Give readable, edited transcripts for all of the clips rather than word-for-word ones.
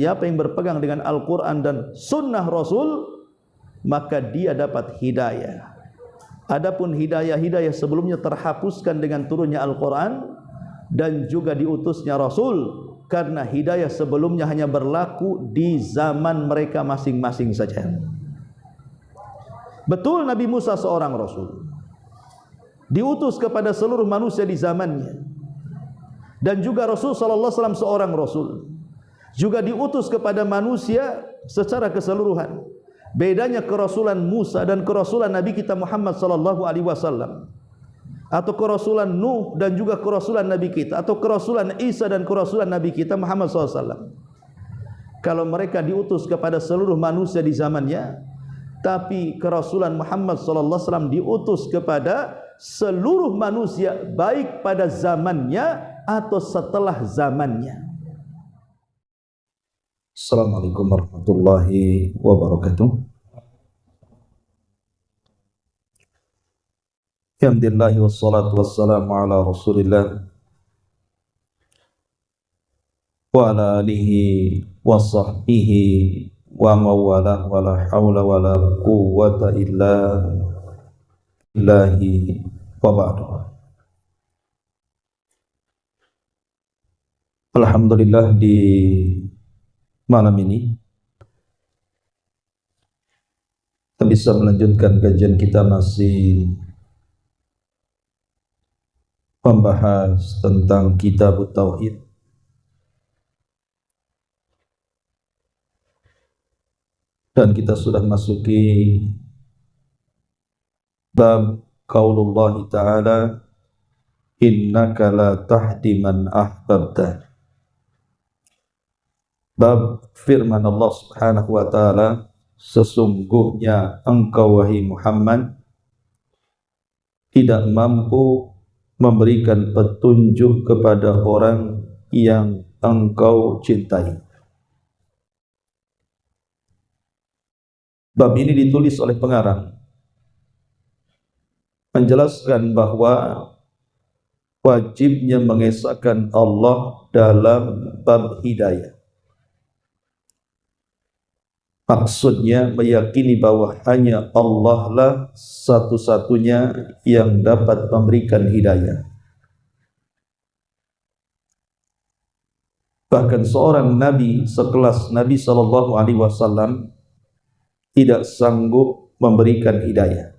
siapa yang berpegang dengan Al-Quran dan Sunnah Rasul, maka dia dapat hidayah. Adapun hidayah-hidayah sebelumnya terhapuskan dengan turunnya Al-Quran dan juga diutusnya Rasul, karena hidayah sebelumnya hanya berlaku di zaman mereka masing-masing saja. Betul Nabi Musa seorang Rasul, diutus kepada seluruh manusia di zamannya, dan juga Rasul sallallahu alaihi wasallam seorang Rasul, juga diutus kepada manusia secara keseluruhan. Bedanya kerasulan Musa dan kerasulan Nabi kita Muhammad sallallahu alaihi wasallam, atau kerasulan Nuh dan juga kerasulan Nabi kita, atau kerasulan Isa dan kerasulan Nabi kita Muhammad sallallahu alaihi wasallam. Kalau mereka diutus kepada seluruh manusia di zamannya, tapi kerasulan Muhammad sallallahu alaihi wasallam diutus kepada seluruh manusia, baik pada zamannya atau setelah zamannya. Assalamualaikum warahmatullahi wabarakatuh. Alhamdulillah wassalatu wassalamu ala Rasulillah wa ala alihi wa sahbihi wa mawalah wa la hawla wa la quwwata illa billahi wa ba'du. Alhamdulillah, di malam ini kita bisa melanjutkan kajian kita, masih membahas tentang Kitab Tauhid. Dan kita sudah masuki bab qaulullah ta'ala, innaka la tahdi man ahbabta. Bab firman Allah Subhanahu wa ta'ala, sesungguhnya engkau wahai Muhammad tidak mampu memberikan petunjuk kepada orang yang engkau cintai. Bab ini ditulis oleh pengarang menjelaskan bahwa wajibnya mengesahkan Allah dalam bab hidayah. Maksudnya meyakini bahwa hanya Allah lah satu-satunya yang dapat memberikan hidayah. Bahkan seorang Nabi sekelas Nabi SAW tidak sanggup memberikan hidayah.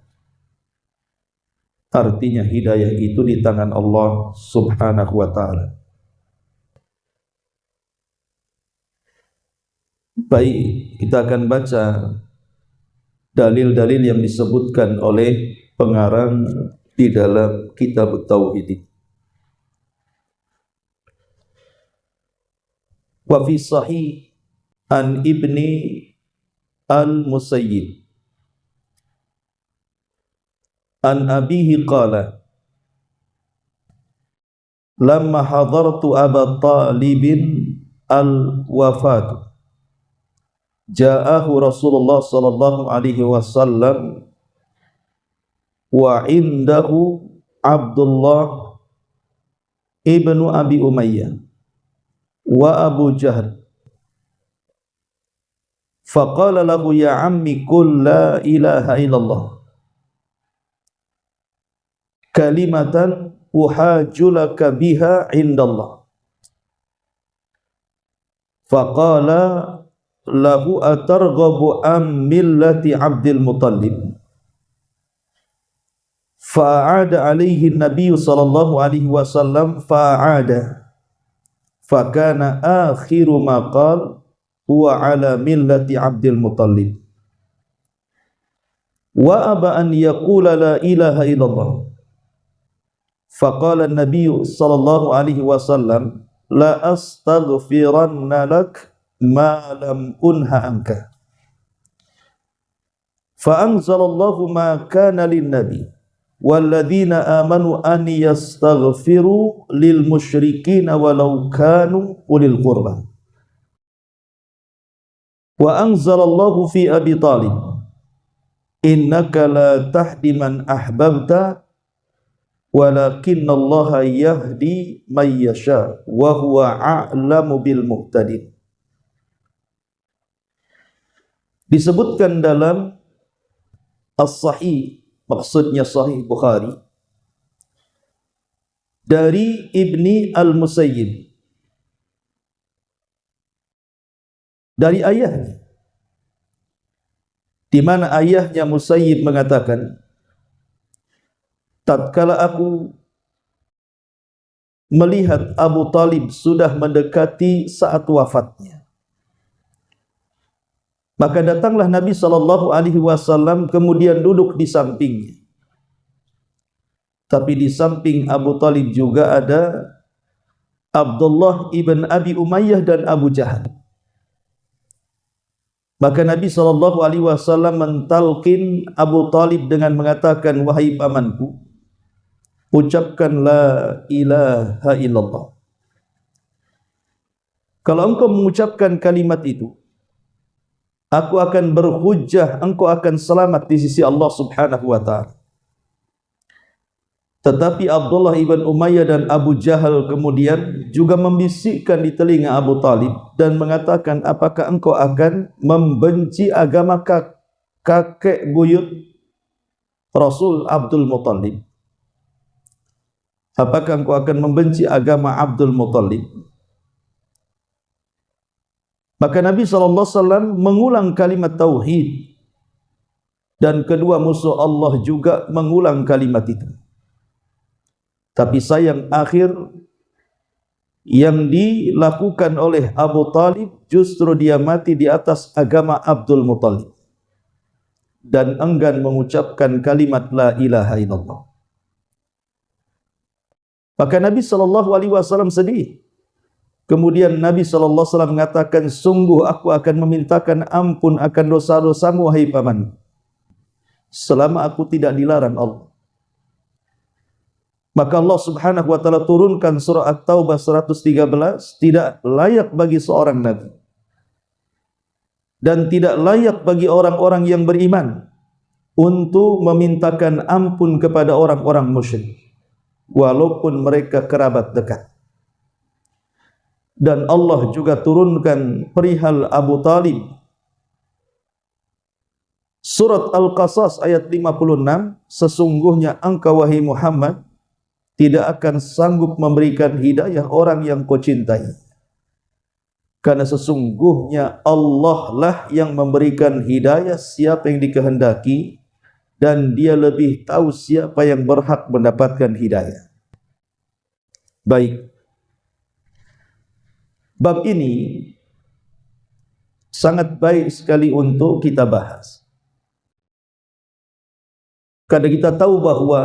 Artinya hidayah itu di tangan Allah Subhanahu wa ta'ala. Baik, kita akan baca dalil-dalil yang disebutkan oleh pengarang di dalam Kitab Tauhid. Wa fi sahih an Ibni al-Musayyib an abihi qala lamma hadartu Aba Talibin al-wafatu ja'ahu Rasulullah sallallahu alaihi wasallam wa indahu Abdullah ibnu Abi Umayyah wa Abu Jahl. Faqala lahu ya ammi qul la ilaha illallah kalimatan uhajulaka biha indallah. Faqala lahu atarghabu am millati Abdul Muttalib. Fa'ada alaihi Nabi sallallahu alaihi wasallam fa'ada fakana akhiru ma qala huwa ala millati Abdul Muttalib wa aba an yaqula la ilaha illallah. Faqala an-nabiy sallallahu alaihi wasallam la astaghfiranna lak ma lam unha anka. Fa anzalallahu ma kana lin-nabi walladzina amanu an yastaghfiru lil musyrikin walau kanu ulil qurba. Wa anzalallahu fi Abi Talib innaka la tahdi man ahbabta walakinnallaha yahdi may yasha wa huwa a'lamu bil muhtadin. Disebutkan dalam As-Sahih, maksudnya Sahih Bukhari, dari Ibni Al-Musayyib, dari ayahnya, di mana ayahnya Musayyib mengatakan, tatkala aku melihat Abu Talib sudah mendekati saat wafatnya, maka datanglah Nabi SAW kemudian duduk di sampingnya. Tapi di samping Abu Talib juga ada Abdullah ibn Abi Umayyah dan Abu Jahal. Maka Nabi SAW mentalkin Abu Talib dengan mengatakan, wahai pamanku, ucapkan la ilaha illallah. Kalau engkau mengucapkan kalimat itu, aku akan berhujjah, engkau akan selamat di sisi Allah Subhanahu wa ta'ala. Tetapi Abdullah ibn Umayyah dan Abu Jahal kemudian juga membisikkan di telinga Abu Talib dan mengatakan, apakah engkau akan membenci agama kakek buyut Rasul Abdul Muttalib? Apakah engkau akan membenci agama Abdul Muttalib? Maka Nabi SAW mengulang kalimat tauhid, dan kedua musuh Allah juga mengulang kalimat itu. Tapi sayang, akhir yang dilakukan oleh Abu Talib justru dia mati di atas agama Abdul Muttalib dan enggan mengucapkan kalimat la ilaha illallah. Maka Nabi SAW sedih. Kemudian Nabi SAW mengatakan, sungguh aku akan memintakan ampun akan dosa-dosamu, wahai paman, selama aku tidak dilarang Allah. Maka Allah Subhanahu wa ta'ala turunkan surah At-Taubah 113, tidak layak bagi seorang nabi dan tidak layak bagi orang-orang yang beriman untuk memintakan ampun kepada orang-orang musyrik, walaupun mereka kerabat dekat. Dan Allah juga turunkan perihal Abu Talib. Surat Al-Qasas ayat 56, sesungguhnya engkau wahai Muhammad tidak akan sanggup memberikan hidayah orang yang kau cintai, karena sesungguhnya Allah lah yang memberikan hidayah siapa yang dikehendaki, dan dia lebih tahu siapa yang berhak mendapatkan hidayah. Baik, bab ini sangat baik sekali untuk kita bahas, karena kita tahu bahwa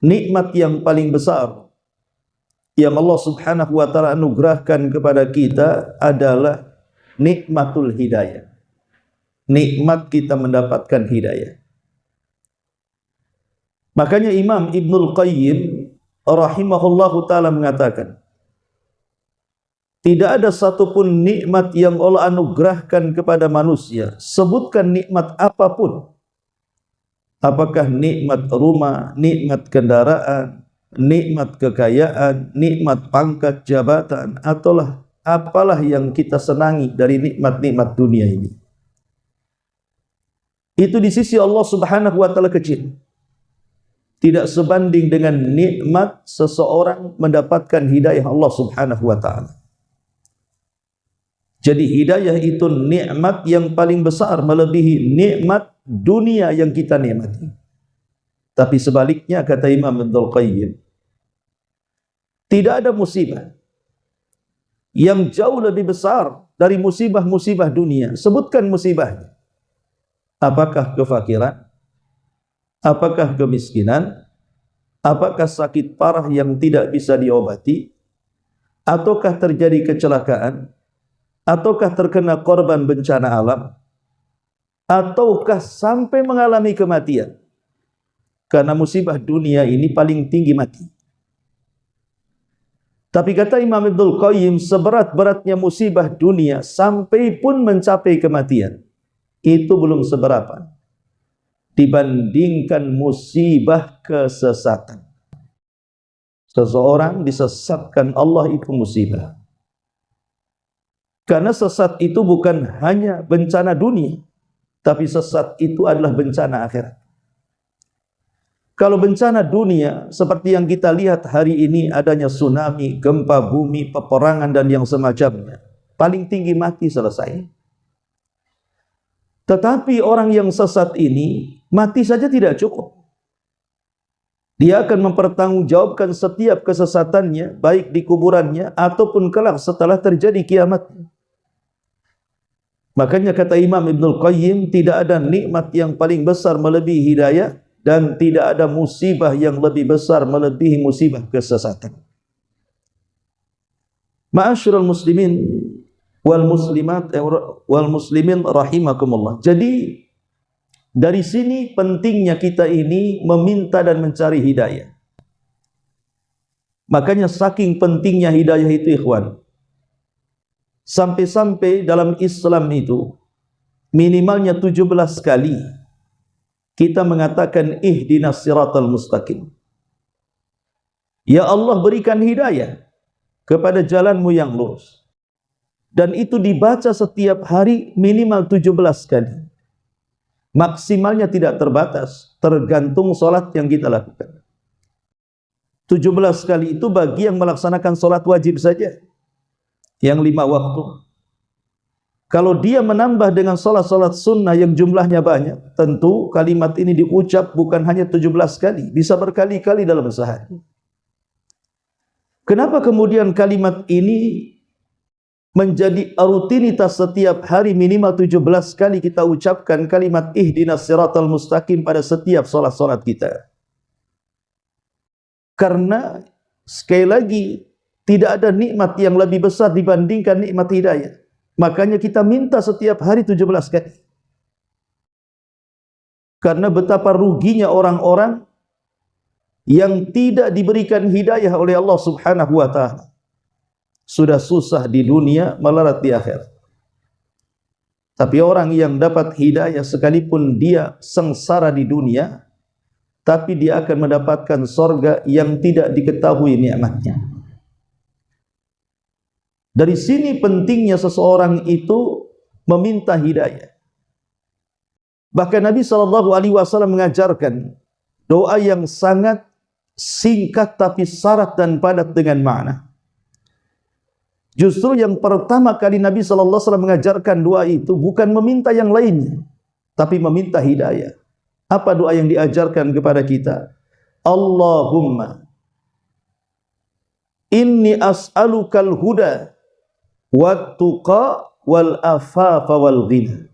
nikmat yang paling besar yang Allah Subhanahu wa ta'ala anugerahkan kepada kita adalah nikmatul hidayah. Nikmat kita mendapatkan hidayah. Makanya Imam Ibnul Qayyim rahimahullahu ta'ala mengatakan, tidak ada satupun nikmat yang Allah anugerahkan kepada manusia, sebutkan nikmat apapun, apakah nikmat rumah, nikmat kendaraan, nikmat kekayaan, nikmat pangkat jabatan, ataulah apalah yang kita senangi dari nikmat-nikmat dunia ini, itu di sisi Allah Subhanahu wa ta'ala kecil, tidak sebanding dengan nikmat seseorang mendapatkan hidayah Allah Subhanahu wa ta'ala. Jadi hidayah itu nikmat yang paling besar, melebihi nikmat dunia yang kita nikmati. Tapi sebaliknya, kata Imam Ibnul Qayyim, tidak ada musibah yang jauh lebih besar dari musibah-musibah dunia. Sebutkan musibahnya. Apakah kefakiran? Apakah kemiskinan? Apakah sakit parah yang tidak bisa diobati? Ataukah terjadi kecelakaan? Ataukah terkena korban bencana alam? Ataukah sampai mengalami kematian? Karena musibah dunia ini paling tinggi mati. Tapi kata Imam Ibnul Qayyim, seberat-beratnya musibah dunia sampai pun mencapai kematian, itu belum seberapa dibandingkan musibah kesesatan. Seseorang disesatkan Allah, itu musibah. Karena sesat itu bukan hanya bencana dunia, tapi sesat itu adalah bencana akhirat. Kalau bencana dunia seperti yang kita lihat hari ini, adanya tsunami, gempa bumi, peperangan dan yang semacamnya, paling tinggi mati, selesai. Tetapi orang yang sesat ini mati saja tidak cukup. Dia akan mempertanggungjawabkan setiap kesesatannya, baik di kuburannya ataupun kelak setelah terjadi kiamat. Makanya kata Imam Ibnul Qayyim, tidak ada nikmat yang paling besar melebihi hidayah, dan tidak ada musibah yang lebih besar melebihi musibah kesesatan. Ma'asyiral muslimin wal muslimat wal muslimin rahimakumullah. Jadi dari sini pentingnya kita ini meminta dan mencari hidayah. Makanya saking pentingnya hidayah itu, ikhwan, sampai-sampai dalam Islam itu minimalnya 17 kali kita mengatakan ihdinas siratal mustaqim. Ya Allah, berikan hidayah kepada jalanmu yang lurus. Dan itu dibaca setiap hari minimal 17 kali. Maksimalnya tidak terbatas, tergantung solat yang kita lakukan. 17 kali itu bagi yang melaksanakan solat wajib saja, yang 5 waktu. Kalau dia menambah dengan solat-solat sunnah yang jumlahnya banyak, tentu kalimat ini diucap bukan hanya 17 kali, bisa berkali-kali dalam sehari. Kenapa kemudian kalimat ini menjadi rutinitas setiap hari minimal 17 kali kita ucapkan kalimat ihdinas siratal mustaqim pada setiap solat-solat kita? Karena sekali lagi tidak ada nikmat yang lebih besar dibandingkan nikmat hidayah. Makanya kita minta setiap hari 17 kali. Karena betapa ruginya orang-orang yang tidak diberikan hidayah oleh Allah Subhanahu wa ta'ala. Sudah susah di dunia, melarat di akhirat. Tapi orang yang dapat hidayah sekalipun dia sengsara di dunia, tapi dia akan mendapatkan sorga yang tidak diketahui nikmatnya. Dari sini pentingnya seseorang itu meminta hidayah. Bahkan Nabi SAW mengajarkan doa yang sangat singkat tapi syarat dan padat dengan makna. Justru yang pertama kali Nabi SAW mengajarkan doa itu bukan meminta yang lainnya, tapi meminta hidayah. Apa doa yang diajarkan kepada kita? Allahumma inni as'alukal huda wat-tuqa wal afafa wal ghina.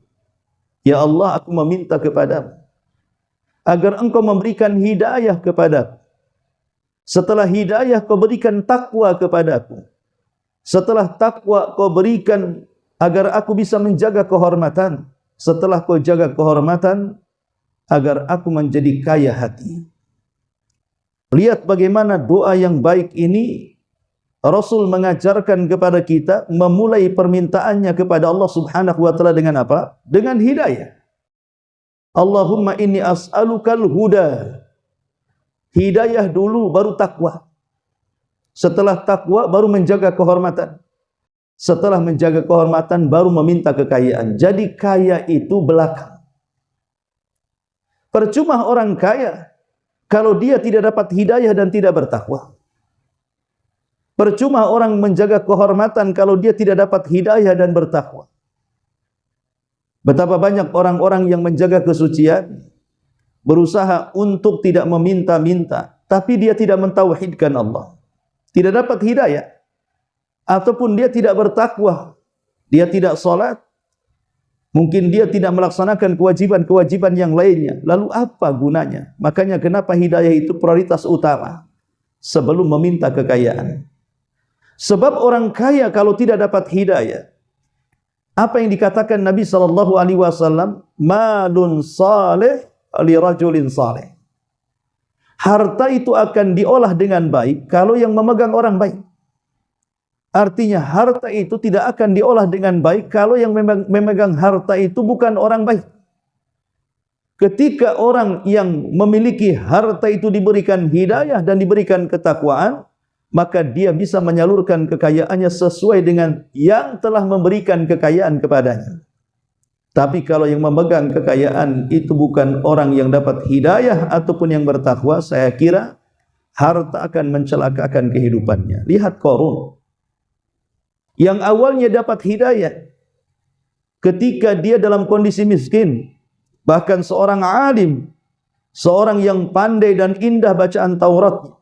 Ya Allah, aku meminta kepadamu agar engkau memberikan hidayah kepadaku. Setelah hidayah kau berikan takwa kepadaku. Setelah takwa kau berikan agar aku bisa menjaga kehormatan. Setelah kau jaga kehormatan, agar aku menjadi kaya hati. Lihat bagaimana doa yang baik ini Rasul mengajarkan kepada kita memulai permintaannya kepada Allah Subhanahu wa ta'ala dengan apa? Dengan hidayah. Allahumma inni as'alukal huda. Hidayah dulu baru takwa. Setelah takwa baru menjaga kehormatan. Setelah menjaga kehormatan baru meminta kekayaan. Jadi kaya itu belakang. Percuma orang kaya kalau dia tidak dapat hidayah dan tidak bertakwa. Percuma orang menjaga kehormatan kalau dia tidak dapat hidayah dan bertakwa. Betapa banyak orang-orang yang menjaga kesucian, berusaha untuk tidak meminta-minta, tapi dia tidak mentauhidkan Allah. Tidak dapat hidayah. Ataupun dia tidak bertakwa. Dia tidak salat. Mungkin dia tidak melaksanakan kewajiban-kewajiban yang lainnya. Lalu apa gunanya? Makanya kenapa hidayah itu prioritas utama sebelum meminta kekayaan. Sebab orang kaya kalau tidak dapat hidayah, apa yang dikatakan Nabi SAW? Malun salih li rajulin salih. Harta itu akan diolah dengan baik kalau yang memegang orang baik. Artinya harta itu tidak akan diolah dengan baik kalau yang memegang harta itu bukan orang baik. Ketika orang yang memiliki harta itu diberikan hidayah dan diberikan ketakwaan, maka dia bisa menyalurkan kekayaannya sesuai dengan yang telah memberikan kekayaan kepadanya. Tapi kalau yang memegang kekayaan itu bukan orang yang dapat hidayah ataupun yang bertakwa, saya kira harta akan mencelakakan kehidupannya. Lihat Qarun, yang awalnya dapat hidayah ketika dia dalam kondisi miskin, bahkan seorang alim, seorang yang pandai dan indah bacaan Taurat.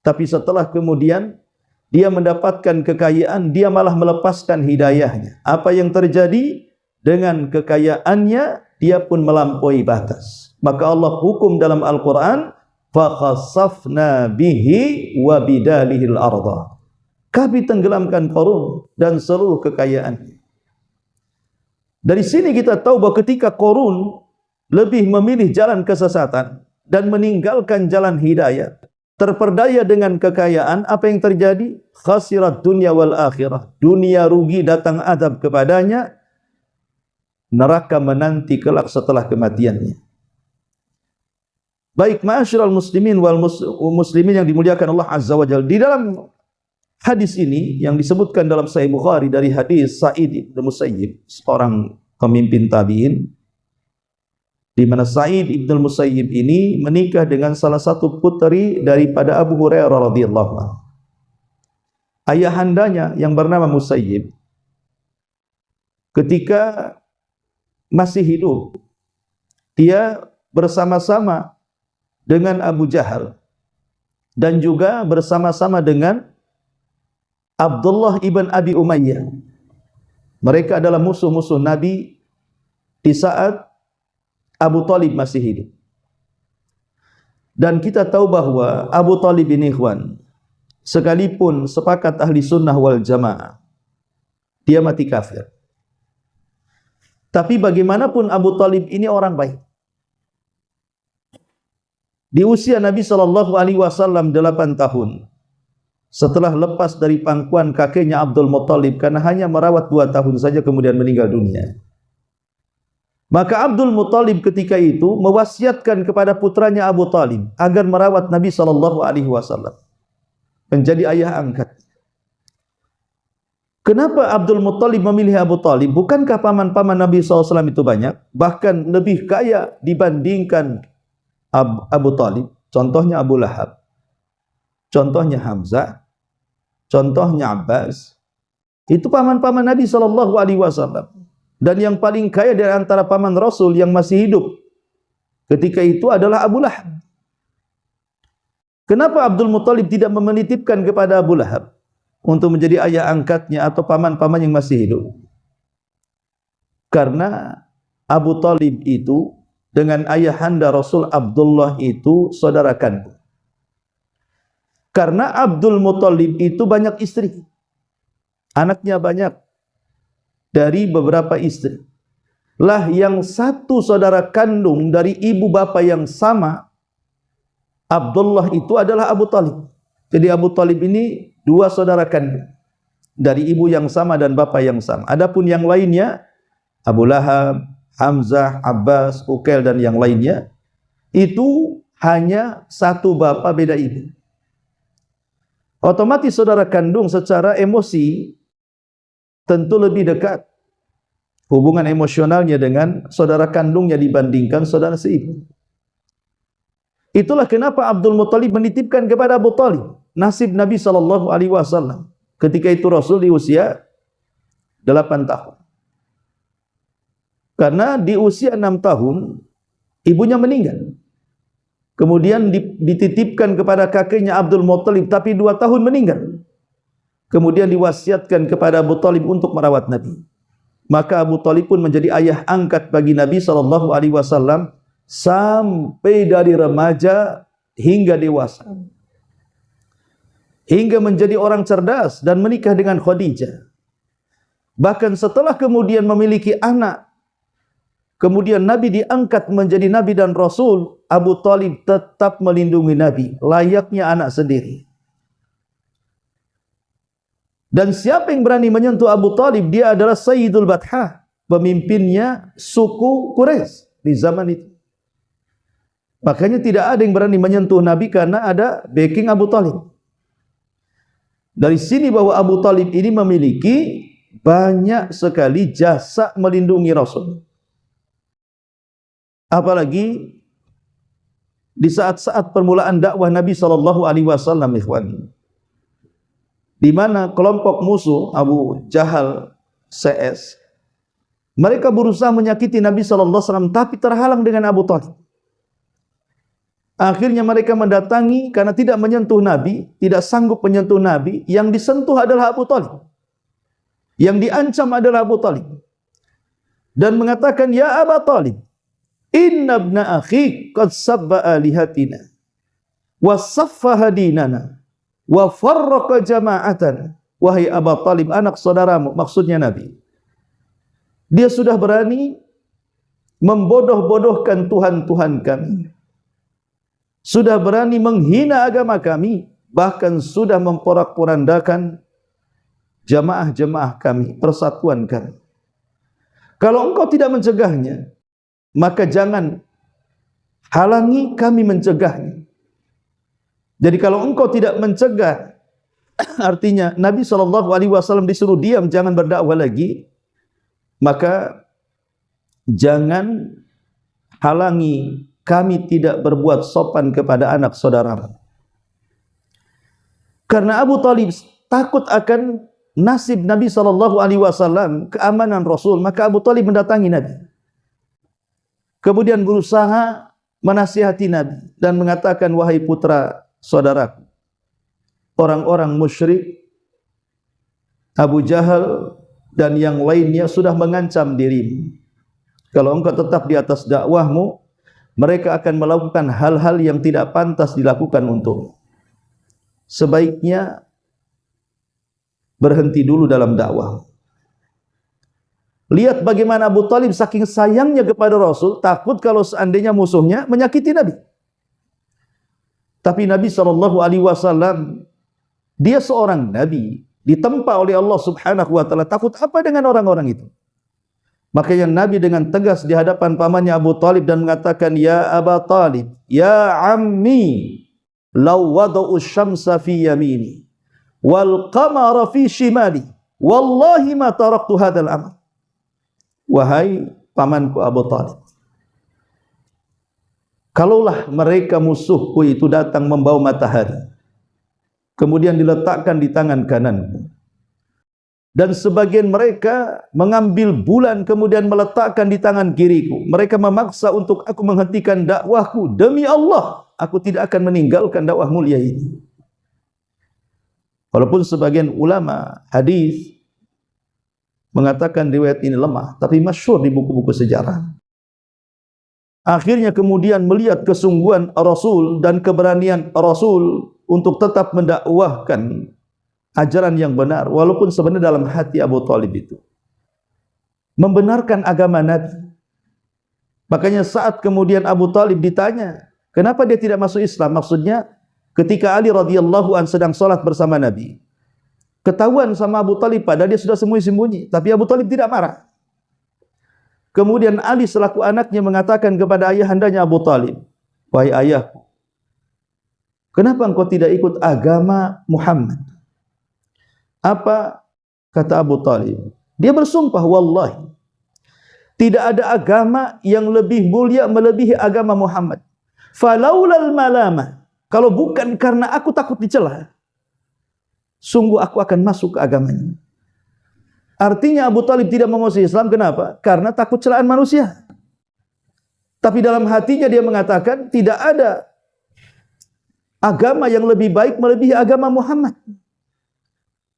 Tapi setelah kemudian dia mendapatkan kekayaan, dia malah melepaskan hidayahnya. Apa yang terjadi? Dengan kekayaannya, dia pun melampaui batas. Maka Allah hukum dalam Al-Quran, فَخَسَفْنَا بِهِ وَبِدَالِهِ الْأَرْضَ. Kami tenggelamkan Qarun dan seluruh kekayaannya. Dari sini kita tahu bahwa ketika Qarun lebih memilih jalan kesesatan dan meninggalkan jalan hidayah, terperdaya dengan kekayaan, apa yang terjadi? Khasirat dunia wal akhirah. Dunia rugi, datang azab kepadanya, neraka menanti kelak setelah kematiannya. Baik, ma'asyiral muslimin wal muslimin yang dimuliakan Allah Azza wa Jalla, di dalam hadis ini yang disebutkan dalam Sahih Bukhari dari hadis Sa'id ibn Musayyib, seorang pemimpin tabi'in, di mana Sa'id ibn Musayyib ini menikah dengan salah satu putri daripada Abu Hurairah radhiyallahu anhu. Ayahandanya yang bernama Musayyib ketika masih hidup, dia bersama-sama dengan Abu Jahal dan juga bersama-sama dengan Abdullah ibn Abi Umayyah. Mereka adalah musuh-musuh Nabi di saat Abu Talib masih hidup. Dan kita tahu bahwa Abu Talib ini, ikhwan, sekalipun sepakat ahli sunnah wal jamaah, dia mati kafir. Tapi bagaimanapun Abu Talib ini orang baik. Di usia Nabi SAW 8 tahun, setelah lepas dari pangkuan kakeknya Abdul Muttalib, karena hanya merawat 2 tahun saja kemudian meninggal dunia, maka Abdul Muttalib ketika itu mewasiatkan kepada putranya Abu Talib agar merawat Nabi SAW, menjadi ayah angkat. Kenapa Abdul Muttalib memilih Abu Talib? Bukankah paman-paman Nabi SAW itu banyak? Bahkan lebih kaya dibandingkan Abu Talib. Contohnya Abu Lahab, contohnya Hamzah, contohnya Abbas. Itu paman-paman Nabi SAW. Dan yang paling kaya dari antara paman Rasul yang masih hidup ketika itu adalah Abu Lahab. Kenapa Abdul Muttalib tidak menitipkan kepada Abu Lahab untuk menjadi ayah angkatnya atau paman-paman yang masih hidup? Karena Abu Talib itu dengan ayahanda Rasul Abdullah itu saudara kandung. Karena Abdul Muttalib itu banyak istri, anaknya banyak dari beberapa istri. Lah yang satu saudara kandung dari ibu bapa yang sama, Abdullah itu adalah Abu Talib. Jadi Abu Talib ini 2 saudara kandung dari ibu yang sama dan bapa yang sama. Adapun yang lainnya, Abu Lahab, Hamzah, Abbas, Uqail dan yang lainnya, itu hanya satu bapa beda ibu. Otomatis saudara kandung secara emosi tentu lebih dekat hubungan emosionalnya dengan saudara kandungnya dibandingkan saudara seibu. Itulah kenapa Abdul Muttalib menitipkan kepada Abu Talib nasib Nabi SAW. Ketika itu Rasul di usia 8 tahun. Karena di usia 6 tahun ibunya meninggal. Kemudian dititipkan kepada kakeknya Abdul Muttalib, tapi 2 tahun meninggal. Kemudian diwasiatkan kepada Abu Talib untuk merawat Nabi. Maka Abu Talib pun menjadi ayah angkat bagi Nabi SAW sampai dari remaja hingga dewasa, hingga menjadi orang cerdas dan menikah dengan Khadijah. Bahkan setelah kemudian memiliki anak, kemudian Nabi diangkat menjadi Nabi dan Rasul, Abu Talib tetap melindungi Nabi layaknya anak sendiri. Dan siapa yang berani menyentuh Abu Talib, dia adalah Sayyidul Bathah, pemimpinnya suku Quraisy di zaman itu. Makanya tidak ada yang berani menyentuh Nabi karena ada backing Abu Talib. Dari sini bahwa Abu Talib ini memiliki banyak sekali jasa melindungi Rasul. Apalagi di saat-saat permulaan dakwah Nabi SAW, ikhwan, di mana kelompok musuh Abu Jahal, CS, mereka berusaha menyakiti Nabi SAW, tapi terhalang dengan Abu Talib. Akhirnya mereka mendatangi karena tidak menyentuh Nabi, tidak sanggup menyentuh Nabi. Yang disentuh adalah Abu Talib, yang diancam adalah Abu Talib, dan mengatakan, ya Abu Talib, inna ibna akhi qad sabba alihatina wa saffaha dinana wa farraqa jama'atana. Wahai Abu Talib, anak saudaramu, maksudnya Nabi, dia sudah berani membodoh-bodohkan Tuhan-Tuhan kami, sudah berani menghina agama kami, bahkan sudah memporak-porandakan jamaah-jamaah kami, persatuan kami. Kalau engkau tidak mencegahnya, maka jangan halangi kami mencegahnya. Jadi kalau engkau tidak mencegah, artinya Nabi SAW disuruh diam, jangan berdakwah lagi, maka jangan halangi kami tidak berbuat sopan kepada anak saudara. Karena Abu Talib takut akan nasib Nabi SAW, keamanan Rasul, maka Abu Talib mendatangi Nabi, kemudian berusaha menasihati Nabi dan mengatakan, wahai putra saudaraku, orang-orang musyrik, Abu Jahal dan yang lainnya sudah mengancam dirimu. Kalau engkau tetap di atas dakwahmu, mereka akan melakukan hal-hal yang tidak pantas dilakukan untukmu. Sebaiknya berhenti dulu dalam dakwah. Lihat bagaimana Abu Talib saking sayangnya kepada Rasul, takut kalau seandainya musuhnya menyakiti Nabi. Tapi Nabi SAW, dia seorang Nabi, ditempa oleh Allah Subhanahu wa Ta'ala. Takut apa dengan orang-orang itu? Makanya Nabi dengan tegas di hadapan pamannya Abu Talib dan mengatakan, ya Abu Talib, ya ammi, law wada'u syamsa fi yamini wal qamara fi shimali wallahi ma taraktu hadzal amal. Wahai pamanku Abu Talib, kalaulah mereka musuhku itu datang membawa matahari, kemudian diletakkan di tangan kananku, dan sebagian mereka mengambil bulan kemudian meletakkan di tangan kiriku, mereka memaksa untuk aku menghentikan dakwahku, demi Allah aku tidak akan meninggalkan dakwah mulia ini. Walaupun sebagian ulama hadis mengatakan riwayat ini lemah, tapi masyhur di buku-buku sejarah. Akhirnya kemudian melihat kesungguhan Rasul dan keberanian Rasul untuk tetap mendakwahkan ajaran yang benar, walaupun sebenarnya dalam hati Abu Talib itu membenarkan agama Nabi. Makanya saat kemudian Abu Talib ditanya, kenapa dia tidak masuk Islam? Maksudnya ketika Ali radhiyallahu anhu sedang salat bersama Nabi, ketahuan sama Abu Talib, padahal dia sudah sembunyi-sembunyi, tapi Abu Talib tidak marah. Kemudian Ali selaku anaknya mengatakan kepada ayahandanya Abu Talib, wahai ayahku, kenapa engkau tidak ikut agama Muhammad? Apa kata Abu Talib? Dia bersumpah, wallahi, tidak ada agama yang lebih mulia melebihi agama Muhammad. Falaulal malama, kalau bukan karena aku takut dicela, sungguh aku akan masuk ke agamanya. Artinya Abu Talib tidak mau masuk Islam, kenapa? Karena takut celaan manusia. Tapi dalam hatinya dia mengatakan, tidak ada agama yang lebih baik melebihi agama Muhammad.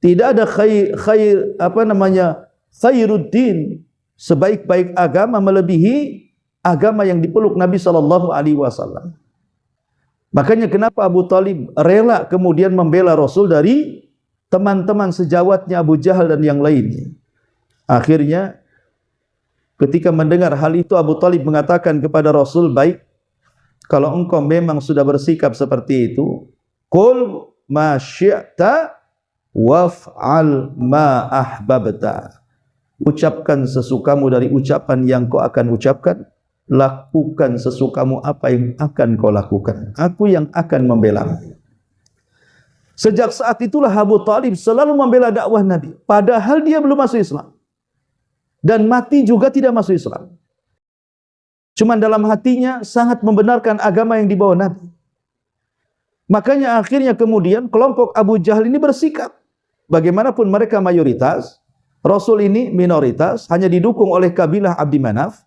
Tidak ada khairuddin, sebaik-baik agama melebihi agama yang dipeluk Nabi SAW. Makanya kenapa Abu Talib rela kemudian membela Rasul dari teman-teman sejawatnya Abu Jahal dan yang lainnya. Akhirnya ketika mendengar hal itu, Abu Talib mengatakan kepada Rasul, baik, kalau engkau memang sudah bersikap seperti itu, qul ma syi'ta waf'al ma ahbabta, ucapkan sesukamu dari ucapan yang kau akan ucapkan, lakukan sesukamu apa yang akan kau lakukan, aku yang akan membela. Sejak saat itulah Abu Talib selalu membela dakwah Nabi, padahal dia belum masuk Islam. Dan mati juga tidak masuk Islam. Cuman dalam hatinya sangat membenarkan agama yang dibawa Nabi. Makanya akhirnya kemudian kelompok Abu Jahal ini bersikap. Bagaimanapun mereka mayoritas, Rasul ini minoritas, hanya didukung oleh kabilah Abdi Manaf.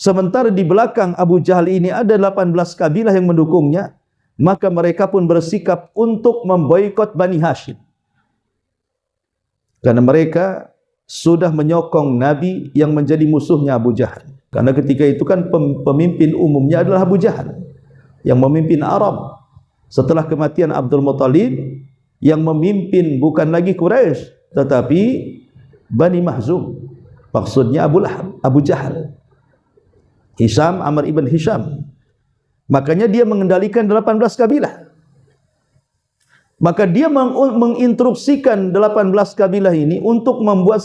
Sementara di belakang Abu Jahal ini ada 18 kabilah yang mendukungnya. Maka mereka pun bersikap untuk memboikot Bani Hashim. Karena mereka sudah menyokong Nabi yang menjadi musuhnya Abu Jahal. Karena ketika itu kan pemimpin umumnya adalah Abu Jahal yang memimpin Arab. Setelah kematian Abdul Muttalib, yang memimpin bukan lagi Quraisy tetapi Bani Mahzum. Maksudnya Abu Lahab, Abu Jahal, Hisham, Amr ibn Hisham. Makanya dia mengendalikan 18 kabilah. Maka dia menginstruksikan 18 kabilah ini untuk membuat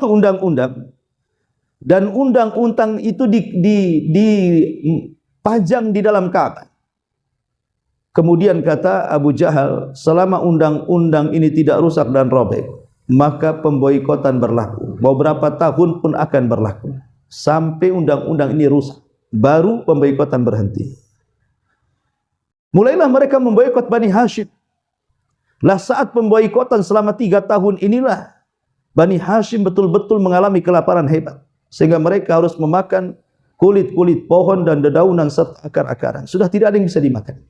undang-undang. Dan undang-undang itu dipajang di dalam Ka'bah. Kemudian kata Abu Jahal, selama undang-undang ini tidak rusak dan robek, maka pemboikotan berlaku. Mau berapa tahun pun akan berlaku. Sampai undang-undang ini rusak, baru pemboikotan berhenti. Mulailah mereka memboikot Bani Hashim. Lah saat pemboikotan selama 3 tahun inilah Bani Hashim betul-betul mengalami kelaparan hebat. Sehingga mereka harus memakan kulit-kulit pohon dan dedaunan serta akar-akaran. Sudah tidak ada yang bisa dimakan.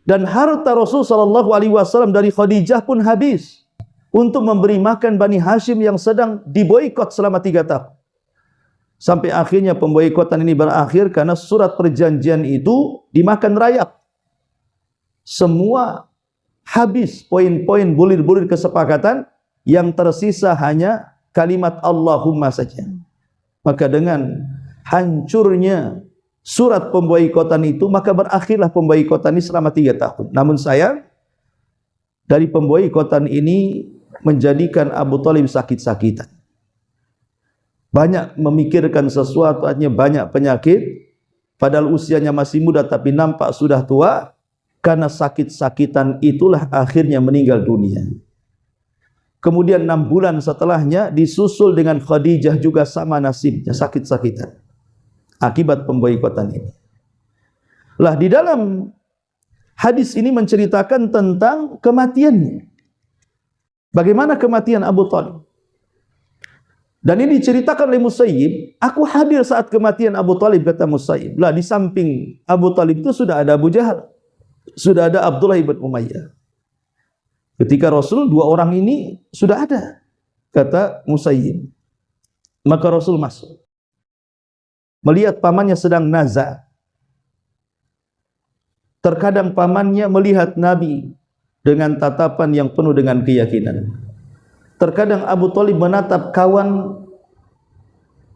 Dan harta Rasul SAW dari Khadijah pun habis untuk memberi makan Bani Hashim yang sedang diboikot selama 3 tahun. Sampai akhirnya pemboikotan ini berakhir karena surat perjanjian itu dimakan rayap. Semua habis poin-poin bulir-bulir kesepakatan, yang tersisa hanya kalimat Allahumma saja. Maka dengan hancurnya surat pemboikotan itu, maka berakhirlah pemboikotan ini selama 3 tahun. Namun sayang, dari pemboikotan ini menjadikan Abu Talib sakit-sakitan. Banyak memikirkan sesuatu, artinya banyak penyakit, padahal usianya masih muda tapi nampak sudah tua. Karena sakit-sakitan itulah akhirnya meninggal dunia. Kemudian 6 bulan setelahnya disusul dengan Khadijah juga sama nasibnya, sakit-sakitan akibat pemboikotan ini. Lah di dalam hadis ini menceritakan tentang kematiannya. Bagaimana kematian Abu Talib? Dan ini diceritakan oleh Musayyib, aku hadir saat kematian Abu Talib, kata Musayyib. Lah di samping Abu Talib itu sudah ada Abu Jahal, sudah ada Abdullah ibn Umayyah. Ketika Rasul 2 orang ini sudah ada, kata Musayyib. Maka Rasul masuk, melihat pamannya sedang naza. Terkadang pamannya melihat Nabi dengan tatapan yang penuh dengan keyakinan. Terkadang Abu Talib menatap kawan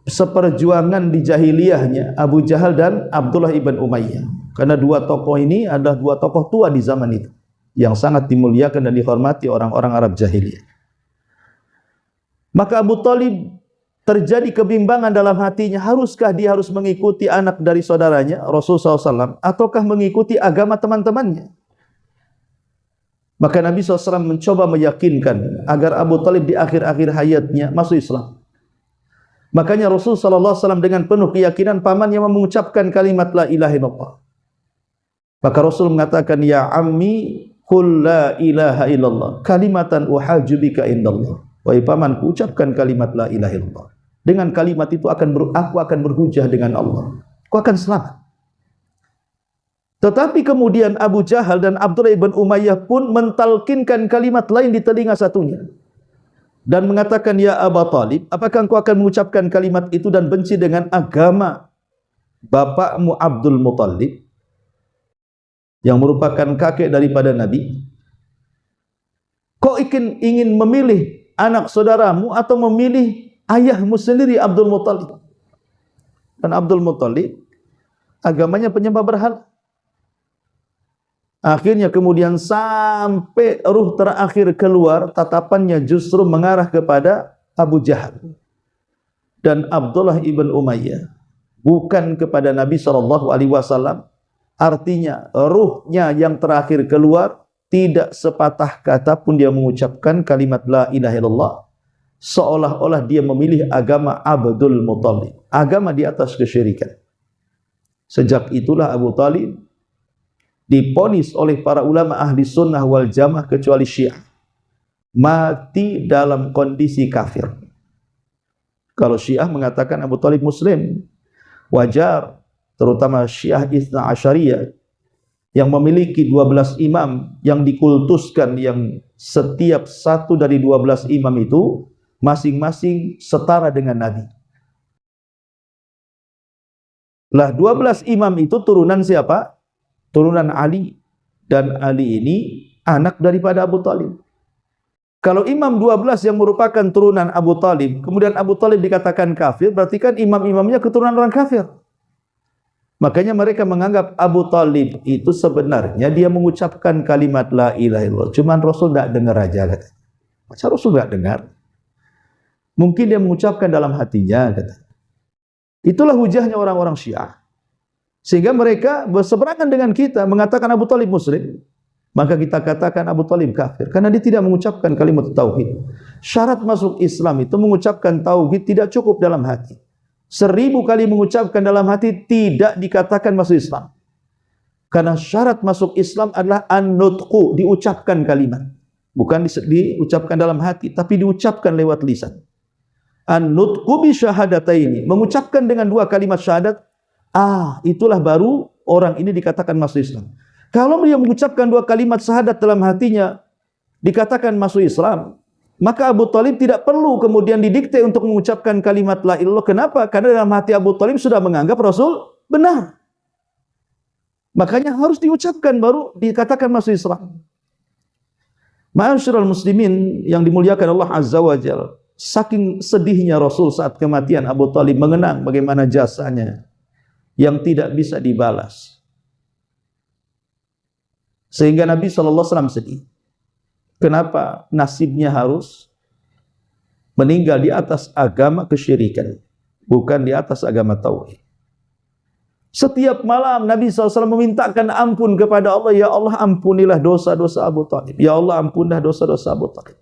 seperjuangan di jahiliyahnya, Abu Jahal dan Abdullah ibn Umayyah. Karena 2 tokoh ini adalah 2 tokoh tua di zaman itu, yang sangat dimuliakan dan dihormati orang-orang Arab jahiliyah. Maka Abu Talib terjadi kebimbangan dalam hatinya, haruskah dia harus mengikuti anak dari saudaranya Rasulullah SAW, ataukah mengikuti agama teman-temannya? Maka Nabi SAW mencoba meyakinkan agar Abu Talib di akhir-akhir hayatnya masuk Islam. Makanya Rasulullah SAW dengan penuh keyakinan pamannya mengucapkan kalimat la ilaha illallah. Maka Rasul mengatakan, ya ammi qul la ilaha illallah kalimatan uhajju bika indallah. Wahai pamanku, ucapkan kalimat la ilaha illallah. Dengan kalimat itu aku akan berhujah dengan Allah. Aku akan selamat. Tetapi kemudian Abu Jahal dan Abdullah ibn Umayyah pun mentalkinkan kalimat lain di telinga satunya. Dan mengatakan, ya Abu Talib, apakah engkau akan mengucapkan kalimat itu dan benci dengan agama bapakmu Abdul Muttalib, yang merupakan kakek daripada Nabi? Kau ingin memilih anak saudaramu atau memilih ayahmu sendiri Abdul Muttalib? Dan Abdul Muttalib agamanya penyembah berhala. Akhirnya kemudian sampai ruh terakhir keluar, tatapannya justru mengarah kepada Abu Jahal dan Abdullah ibn Umayyah, bukan kepada Nabi SAW. Artinya ruhnya yang terakhir keluar, tidak sepatah kata pun dia mengucapkan kalimat la ilaha illallah, seolah-olah dia memilih agama Abdul Muthalib, agama di atas kesyirikan. Sejak itulah Abu Talib diponis oleh para ulama ahli sunnah wal jamaah kecuali Syiah mati dalam kondisi kafir. Kalau Syiah mengatakan Abu Talib Muslim, wajar, terutama Syiah Itsna Asyariyah yang memiliki 12 imam yang dikultuskan, yang setiap satu dari 12 imam itu masing-masing setara dengan Nabi. Lah 12 imam itu turunan siapa? Turunan Ali, dan Ali ini anak daripada Abu Talib. Kalau imam 12 yang merupakan turunan Abu Talib, kemudian Abu Talib dikatakan kafir, berarti kan imam-imamnya keturunan orang kafir. Makanya mereka menganggap Abu Talib itu sebenarnya dia mengucapkan kalimat la ilaha illallah, cuman Rasul tidak dengar aja katanya. Macam Rasul tidak dengar? Mungkin dia mengucapkan dalam hatinya katanya. Itulah hujahnya orang-orang Syiah. Sehingga mereka berseberangan dengan kita, mengatakan Abu Talib Muslim. Maka kita katakan Abu Talib kafir, karena dia tidak mengucapkan kalimat tauhid. Syarat masuk Islam itu mengucapkan tauhid tidak cukup dalam hati. 1000 kali mengucapkan dalam hati tidak dikatakan masuk Islam. Karena syarat masuk Islam adalah an-nutqu, diucapkan kalimat. Bukan diucapkan dalam hati, tapi diucapkan lewat lisan. An-nutqu bi syahadataini, mengucapkan dengan 2 kalimat syahadat. Itulah baru orang ini dikatakan masuk Islam. Kalau dia mengucapkan 2 kalimat syahadat dalam hatinya, dikatakan masuk Islam, maka Abu Talib tidak perlu kemudian didikte untuk mengucapkan kalimat la ilallah. Kenapa? Karena dalam hati Abu Talib sudah menganggap Rasul benar. Makanya harus diucapkan baru dikatakan masuk Islam. Ma'asyiral muslimin yang dimuliakan Allah Azza wa Jalla, saking sedihnya Rasul saat kematian Abu Talib, mengenang bagaimana jasanya yang tidak bisa dibalas. Sehingga Nabi SAW sedih. Kenapa nasibnya harus meninggal di atas agama kesyirikan, bukan di atas agama tauhid. Setiap malam Nabi SAW memintakan ampun kepada Allah. Ya Allah, ampunilah dosa-dosa Abu Talib. Ya Allah, ampunilah dosa-dosa Abu Talib.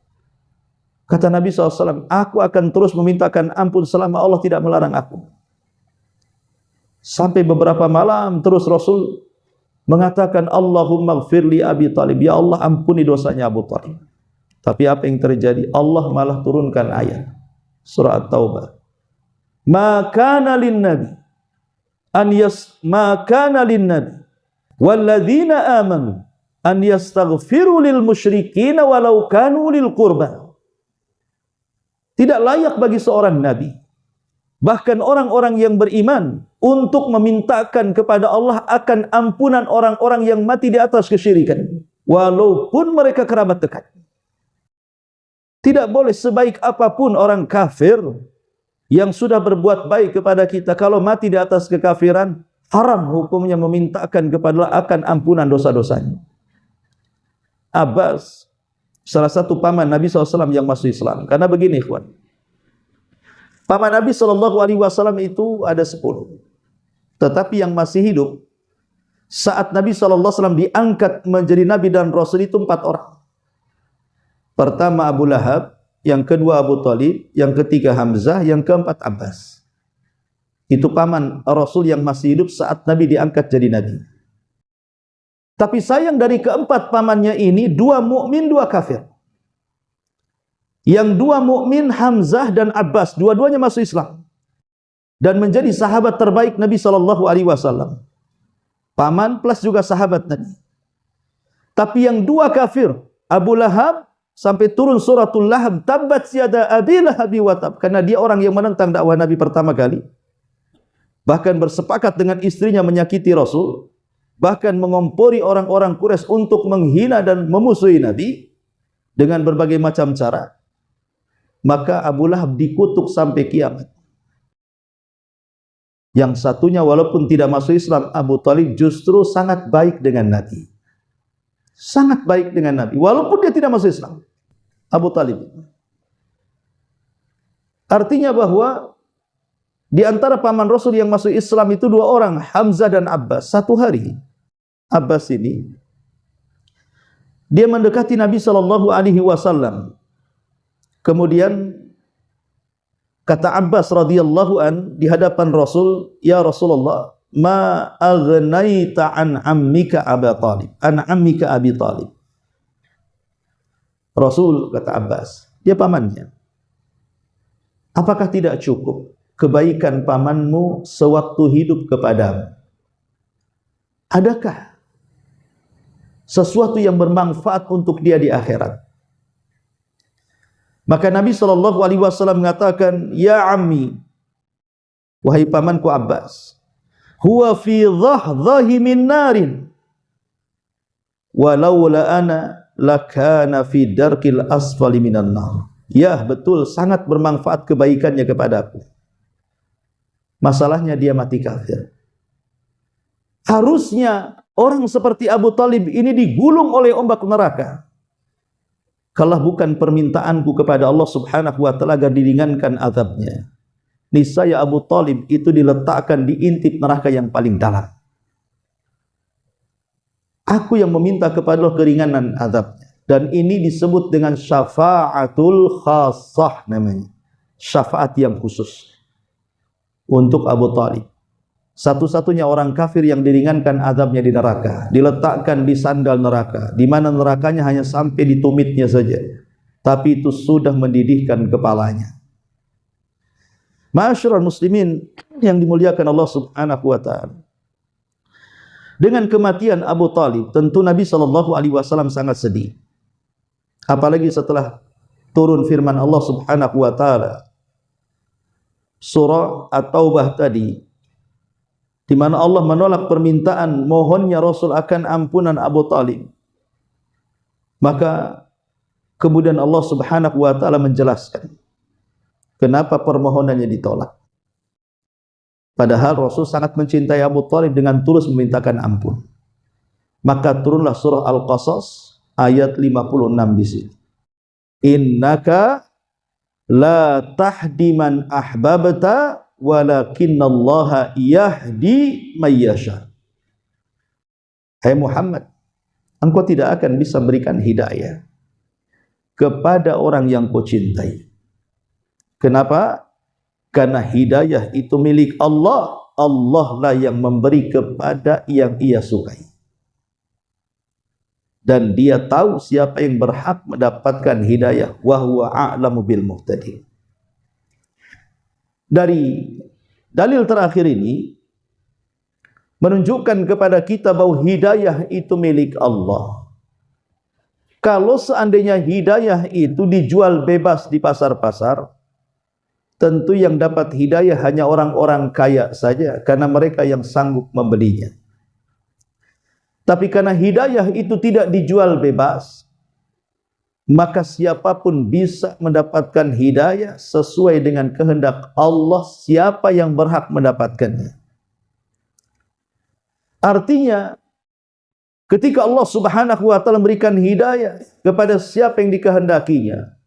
Kata Nabi SAW, aku akan terus memintakan ampun selama Allah tidak melarang aku. Sampai beberapa malam terus Rasul mengatakan Allahumma gfirli Abi Talib, ya Allah ampuni dosanya Abu Talib. Tapi apa yang terjadi? Allah malah turunkan ayat surah At-Taubah. Ma kana lin-nabi walladzina amanu an yastaghfiru lil musyrikin walau kanu lil qurba. Tidak layak bagi seorang nabi, bahkan orang-orang yang beriman, untuk memintakan kepada Allah akan ampunan orang-orang yang mati di atas kesyirikan, walaupun mereka kerabat dekat. Tidak boleh sebaik apapun orang kafir yang sudah berbuat baik kepada kita, kalau mati di atas kekafiran, haram hukumnya memintakan kepada Allah akan ampunan dosa-dosanya. Abbas, salah satu paman Nabi SAW yang masuk Islam. Karena begini ikhwan, paman Nabi SAW itu ada 10. Tetapi yang masih hidup saat Nabi SAW diangkat menjadi Nabi dan Rasul itu 4 orang. Pertama Abu Lahab, yang kedua Abu Talib, yang ketiga Hamzah, yang keempat Abbas. Itu paman Rasul yang masih hidup saat Nabi diangkat jadi Nabi. Tapi sayang dari keempat pamannya ini, 2 mukmin, 2 kafir. Yang 2 mukmin Hamzah dan Abbas, dua-duanya masuk Islam dan menjadi sahabat terbaik Nabi SAW. Paman plus juga sahabat Nabi. Tapi yang 2 kafir, Abu Lahab, sampai turun suratul Lahab, tabbat yada abi lahabi wa tab, karena dia orang yang menentang dakwah Nabi pertama kali. Bahkan bersepakat dengan istrinya menyakiti Rasul, bahkan mengompori orang-orang Quraisy untuk menghina dan memusuhi Nabi dengan berbagai macam cara. Maka Abu Lahab dikutuk sampai kiamat. Yang satunya walaupun tidak masuk Islam, Abu Talib justru sangat baik dengan Nabi. Sangat baik dengan Nabi, walaupun dia tidak masuk Islam. Abu Talib. Artinya bahwa di antara paman Rasul yang masuk Islam itu 2 orang, Hamzah dan Abbas. Satu hari Abbas ini Dia mendekati Nabi sallallahu alaihi wasallam. Kemudian kata Abbas radhiyallahu an di hadapan Rasul, "Ya Rasulullah, ma aghnaita an ammika Abi Talib, an ammika Abi Talib." Rasul, kata Abbas, dia pamannya, apakah tidak cukup kebaikan pamanmu sewaktu hidup kepadamu? Adakah sesuatu yang bermanfaat untuk dia di akhirat? Maka Nabi SAW mengatakan, "Ya ammi, wahai pamanku Abbas, huwa fi dhahdahi min narin, walaula ana lakana fi darkil asfali minan nar." Ya, betul, sangat bermanfaat kebaikannya kepadaku. Masalahnya dia mati kafir. Harusnya orang seperti Abu Talib ini digulung oleh ombak neraka. Kalau bukan permintaanku kepada Allah Subhanahu wa taala agar diringankan azabnya, niscaya Abu Talib itu diletakkan di intip neraka yang paling dalam. Aku yang meminta kepada Allah keringanan azabnya, dan ini disebut dengan syafaatul khassah namanya. Syafaat yang khusus untuk Abu Talib. Satu-satunya orang kafir yang diringankan azabnya di neraka, diletakkan di sandal neraka, di mana nerakanya hanya sampai di tumitnya saja, tapi itu sudah mendidihkan kepalanya. Ma'asyiral muslimin yang dimuliakan Allah Subhanahu wa taala. Dengan kematian Abu Talib, tentu Nabi SAW sangat sedih. Apalagi setelah turun firman Allah Subhanahu wa taala surah At-Taubah tadi, di mana Allah menolak permintaan mohonnya Rasul akan ampunan Abu Talib. Maka kemudian Allah Subhanahu wa taala menjelaskan kenapa permohonannya ditolak. Padahal Rasul sangat mencintai Abu Talib dengan tulus memintakan ampun. Maka turunlah surah Al-Qasas ayat 56 di sini. Innaka la tahdi man ahbabta walakinnallaha yahdi may yasha. Hai Muhammad, engkau tidak akan bisa berikan hidayah kepada orang yang kau cintai. Kenapa? Karena hidayah itu milik Allah. Allah lah yang memberi kepada yang Ia sukai. Dan Dia tahu siapa yang berhak mendapatkan hidayah. Wa huwa a'lamu bil muhtadin. Dari dalil terakhir ini menunjukkan kepada kita bahwa hidayah itu milik Allah. Kalau seandainya hidayah itu dijual bebas di pasar-pasar, tentu yang dapat hidayah hanya orang-orang kaya saja, karena mereka yang sanggup membelinya. Tapi karena hidayah itu tidak dijual bebas, maka siapapun bisa mendapatkan hidayah sesuai dengan kehendak Allah, siapa yang berhak mendapatkannya. Artinya, ketika Allah Subhanahu wa taala memberikan hidayah kepada siapa yang dikehendakinya,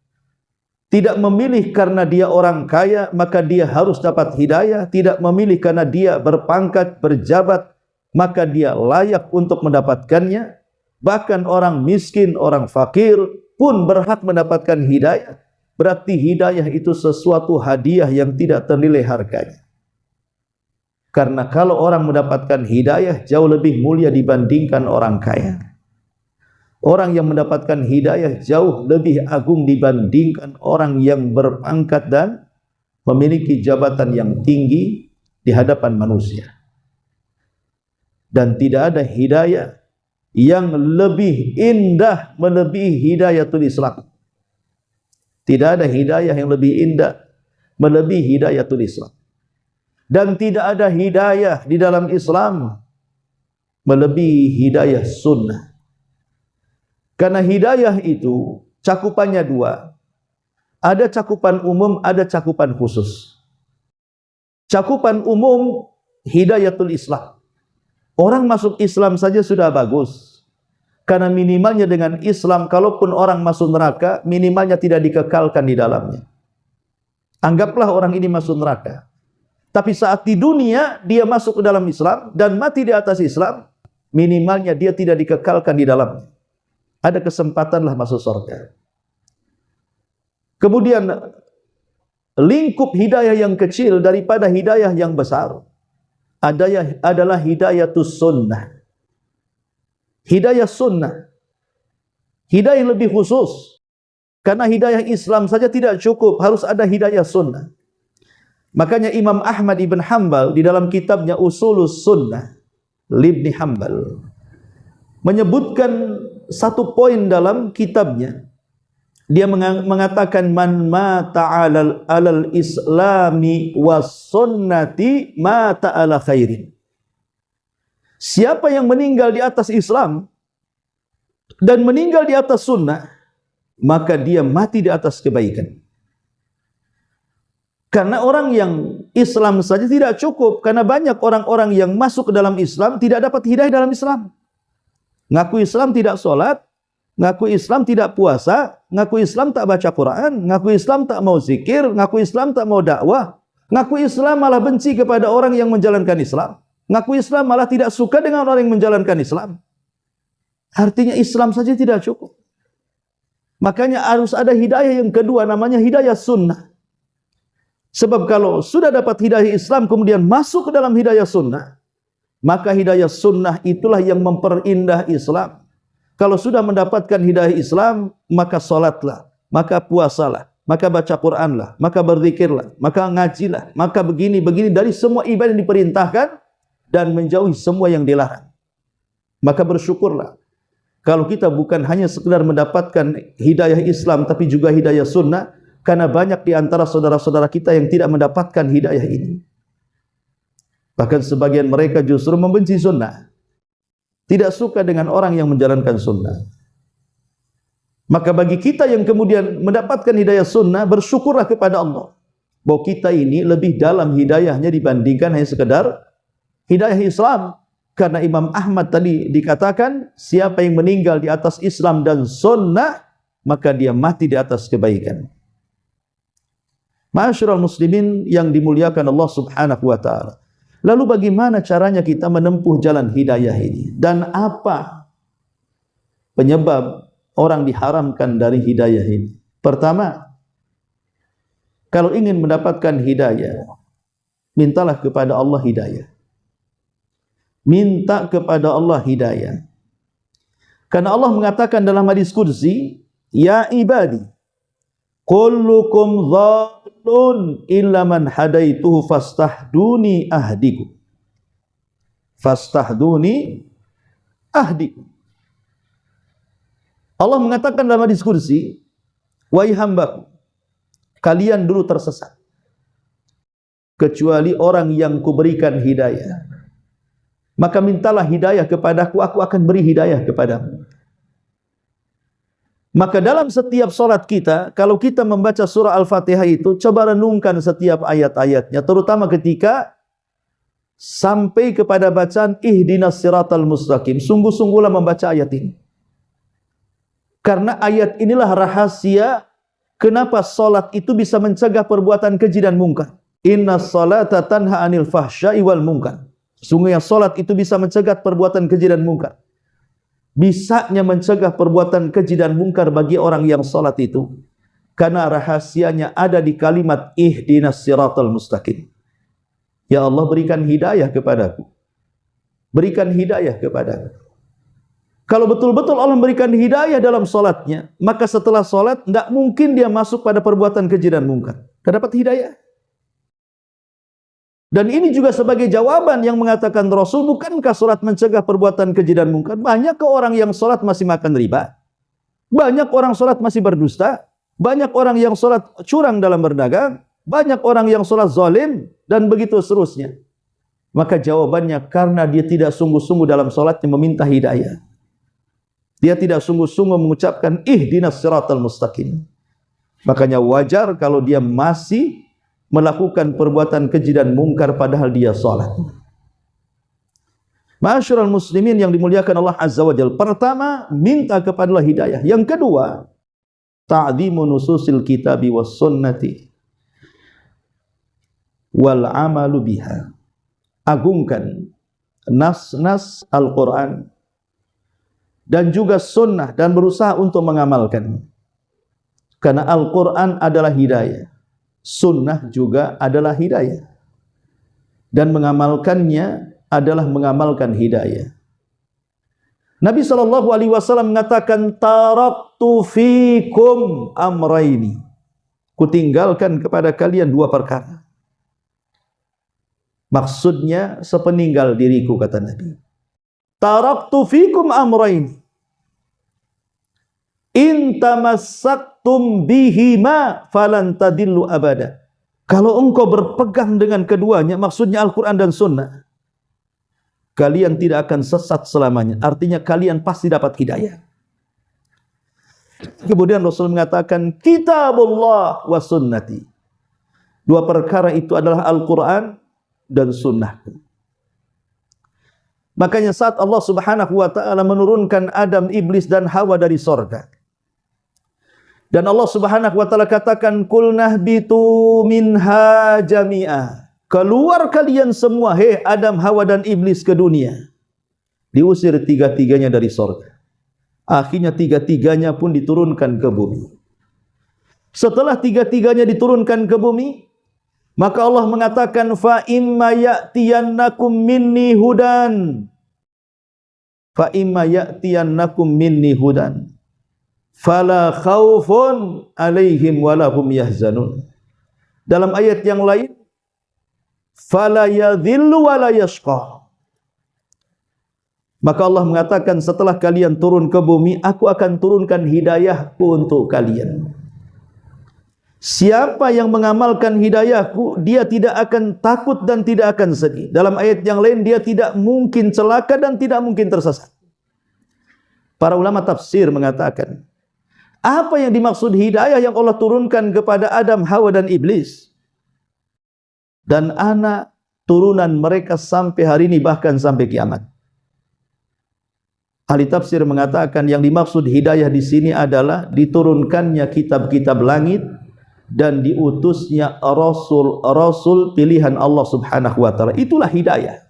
tidak memilih karena dia orang kaya maka dia harus dapat hidayah, tidak memilih karena dia berpangkat, berjabat maka dia layak untuk mendapatkannya. Bahkan orang miskin, orang fakir pun berhak mendapatkan hidayah. Berarti hidayah itu sesuatu hadiah yang tidak ternilai harganya. Karena kalau orang mendapatkan hidayah jauh lebih mulia dibandingkan orang kaya. Orang yang mendapatkan hidayah jauh lebih agung dibandingkan orang yang berpangkat dan memiliki jabatan yang tinggi di hadapan manusia. Dan tidak ada hidayah yang lebih indah melebihi hidayatul Islam. Tidak ada hidayah yang lebih indah melebihi hidayatul Islam. Dan tidak ada hidayah di dalam Islam melebihi hidayah sunnah. Karena hidayah itu cakupannya dua. Ada cakupan umum, ada cakupan khusus. Cakupan umum hidayatul Islam. Orang masuk Islam saja sudah bagus. Karena minimalnya dengan Islam, kalaupun orang masuk neraka, minimalnya tidak dikekalkan di dalamnya. Anggaplah orang ini masuk neraka. Tapi saat di dunia, dia masuk ke dalam Islam dan mati di atas Islam, minimalnya dia tidak dikekalkan di dalamnya. ada kesempatanlah masuk surga. Kemudian lingkup hidayah yang kecil daripada hidayah yang besar adalah hidayatus sunnah. Hidayah sunnah, hidayah lebih khusus. Karena hidayah Islam saja tidak cukup, harus ada hidayah sunnah. Makanya Imam Ahmad ibn Hanbal di dalam kitabnya Usulus Sunnah Ibn Hanbal menyebutkan satu poin dalam kitabnya. Dia mengatakan man mata alal islami was sunnati mata ala khairin. Siapa yang meninggal di atas Islam dan meninggal di atas sunnah, maka dia mati di atas kebaikan. Karena orang yang Islam saja tidak cukup, karena banyak orang-orang yang masuk ke dalam Islam tidak dapat hidayah dalam Islam. Ngaku Islam tidak sholat, ngaku Islam tidak puasa, ngaku Islam tak baca Quran, ngaku Islam tak mau zikir, ngaku Islam tak mau dakwah, ngaku Islam malah benci kepada orang yang menjalankan Islam, ngaku Islam malah tidak suka dengan orang yang menjalankan Islam. Artinya Islam saja tidak cukup. Makanya harus ada hidayah yang kedua, namanya hidayah sunnah. Sebab kalau sudah dapat hidayah Islam kemudian masuk ke dalam hidayah sunnah, maka hidayah sunnah itulah yang memperindah Islam. Kalau sudah mendapatkan hidayah Islam, maka solatlah, maka puasalah, maka baca Quranlah, maka berzikirlah, maka ngajilah, maka begini dari semua ibadah yang diperintahkan dan menjauhi semua yang dilarang. Maka bersyukurlah kalau kita bukan hanya sekedar mendapatkan hidayah Islam tapi juga hidayah sunnah, karena banyak di antara saudara-saudara kita yang tidak mendapatkan hidayah ini. Bahkan sebagian mereka justru membenci sunnah, tidak suka dengan orang yang menjalankan sunnah. Maka bagi kita yang kemudian mendapatkan hidayah sunnah, bersyukurlah kepada Allah bahwa kita ini lebih dalam hidayahnya dibandingkan hanya sekedar hidayah Islam. Karena Imam Ahmad tadi dikatakan, siapa yang meninggal di atas Islam dan sunnah, maka dia mati di atas kebaikan. Ma'asyiral muslimin yang dimuliakan Allah subhanahu wa ta'ala. Lalu bagaimana caranya kita menempuh jalan hidayah ini? Dan apa penyebab orang diharamkan dari hidayah ini? Pertama, kalau ingin mendapatkan hidayah, mintalah kepada Allah hidayah. Minta kepada Allah hidayah. Karena Allah mengatakan dalam hadis qudsi, ya ibadi, kullukum dhallun illa man hadaituhu fastahduni ahdikum. Fastahduni ahdikum. Allah mengatakan dalam hadis qudsi, wahai hambaku, kalian dulu tersesat kecuali orang yang kuberikan hidayah. Maka mintalah hidayah kepadaku, aku akan beri hidayah kepadamu. Maka dalam setiap solat kita, kalau kita membaca surah Al-Fatihah itu, coba renungkan setiap ayat-ayatnya, terutama ketika sampai kepada bacaan ihdinas siratal mustaqim. Sungguh-sungguhlah membaca ayat ini. Karena ayat inilah rahasia kenapa solat itu bisa mencegah perbuatan keji dan mungkar. Innas salata tanha anil fahsya'i wal munkar. Sungguhnya solat itu bisa mencegah perbuatan keji dan mungkar. Bisanya mencegah perbuatan keji dan mungkar bagi orang yang solat itu, karena rahasianya ada di kalimat ihdinas siratal mustaqim. Ya Allah, berikan hidayah kepadaku. Berikan hidayah kepadaku. Kalau betul-betul Allah memberikan hidayah dalam solatnya, maka setelah solat tidak mungkin dia masuk pada perbuatan keji dan mungkar. Dia dapat hidayah. Dan ini juga sebagai jawaban yang mengatakan Rasul, bukankah solat mencegah perbuatan keji dan mungkar? Banyak orang yang solat masih makan riba, banyak orang solat masih berdusta, banyak orang yang solat curang dalam berdagang, banyak orang yang solat zalim, dan begitu seterusnya. Maka jawabannya karena dia tidak sungguh-sungguh dalam solatnya meminta hidayah. Dia tidak sungguh-sungguh mengucapkan ihdinas siratal mustaqim. Makanya wajar kalau dia masih melakukan perbuatan keji dan mungkar padahal dia salat. Ma'asyiral muslimin yang dimuliakan Allah Azza wa Jalla. Pertama, minta kepada Allah hidayah. Yang kedua, ta'dhimu nususil kitabi was sunnati wal amalu biha. Agungkan nas-nas Al-Quran dan juga sunnah dan berusaha untuk mengamalkannya. Karena Al-Quran adalah hidayah, sunnah juga adalah hidayah, dan mengamalkannya adalah mengamalkan hidayah. Nabi SAW mengatakan, taraktu fikum amraini, kutinggalkan kepada kalian dua perkara. Maksudnya sepeninggal diriku, kata Nabi. Taraktu fikum amraini, in tamassaktum bihima falan tadillu abada. Kalau engkau berpegang dengan keduanya, maksudnya Al-Quran dan Sunnah, kalian tidak akan sesat selamanya. Artinya kalian pasti dapat hidayah. Kemudian Rasul mengatakan, kitabullah wa sunnati. Dua perkara itu adalah Al-Quran dan Sunnah. Makanya saat Allah Subhanahu wa ta'ala menurunkan Adam, Iblis dan Hawa dari sorga, dan Allah Subhanahu wa ta'ala katakan, Qul nahbitu minha jami'ah, keluar kalian semua, hei Adam, Hawa dan Iblis, ke dunia. Diusir tiga-tiganya dari sorga. Akhirnya tiga-tiganya pun diturunkan ke bumi. Setelah tiga-tiganya diturunkan ke bumi, maka Allah mengatakan, fa imma ya'tiyannakum minni hudan, fa imma ya'tiyannakum minni hudan fala khaufun alaihim walahum yahzanun. Dalam ayat yang lain, fala yadhillu wala yashqa. Maka Allah mengatakan, setelah kalian turun ke bumi, aku akan turunkan hidayahku untuk kalian. Siapa yang mengamalkan hidayahku, dia tidak akan takut dan tidak akan sedih. Dalam ayat yang lain, dia tidak mungkin celaka dan tidak mungkin tersesat. Para ulama tafsir mengatakan, apa yang dimaksud hidayah yang Allah turunkan kepada Adam, Hawa dan Iblis, dan anak turunan mereka sampai hari ini, bahkan sampai kiamat? Ahli tafsir mengatakan yang dimaksud hidayah di sini adalah diturunkannya kitab-kitab langit dan diutusnya rasul-rasul pilihan Allah Subhanahu wa ta'ala. Itulah hidayah.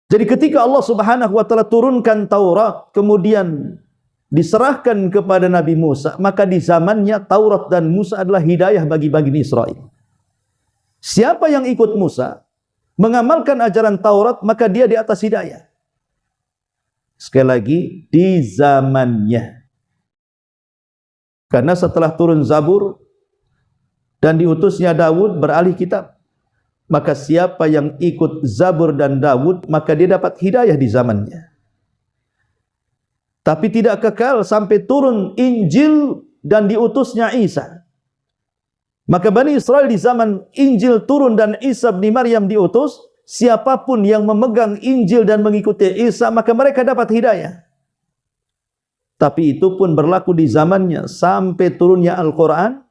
Jadi ketika Allah Subhanahu wa ta'ala turunkan Taurat, kemudian diserahkan kepada Nabi Musa, maka di zamannya Taurat dan Musa adalah hidayah bagi Bani Israel. Siapa yang ikut Musa, mengamalkan ajaran Taurat, maka dia di atas hidayah. Sekali lagi, di zamannya. Karena setelah turun Zabur dan diutusnya Daud beralih kitab, maka siapa yang ikut Zabur dan Daud, maka dia dapat hidayah di zamannya. Tapi tidak kekal sampai turun Injil dan diutusnya Isa. Maka Bani Israel di zaman Injil turun dan Isa bin Maryam diutus, siapapun yang memegang Injil dan mengikuti Isa, maka mereka dapat hidayah. Tapi itu pun berlaku di zamannya sampai turunnya Al-Quran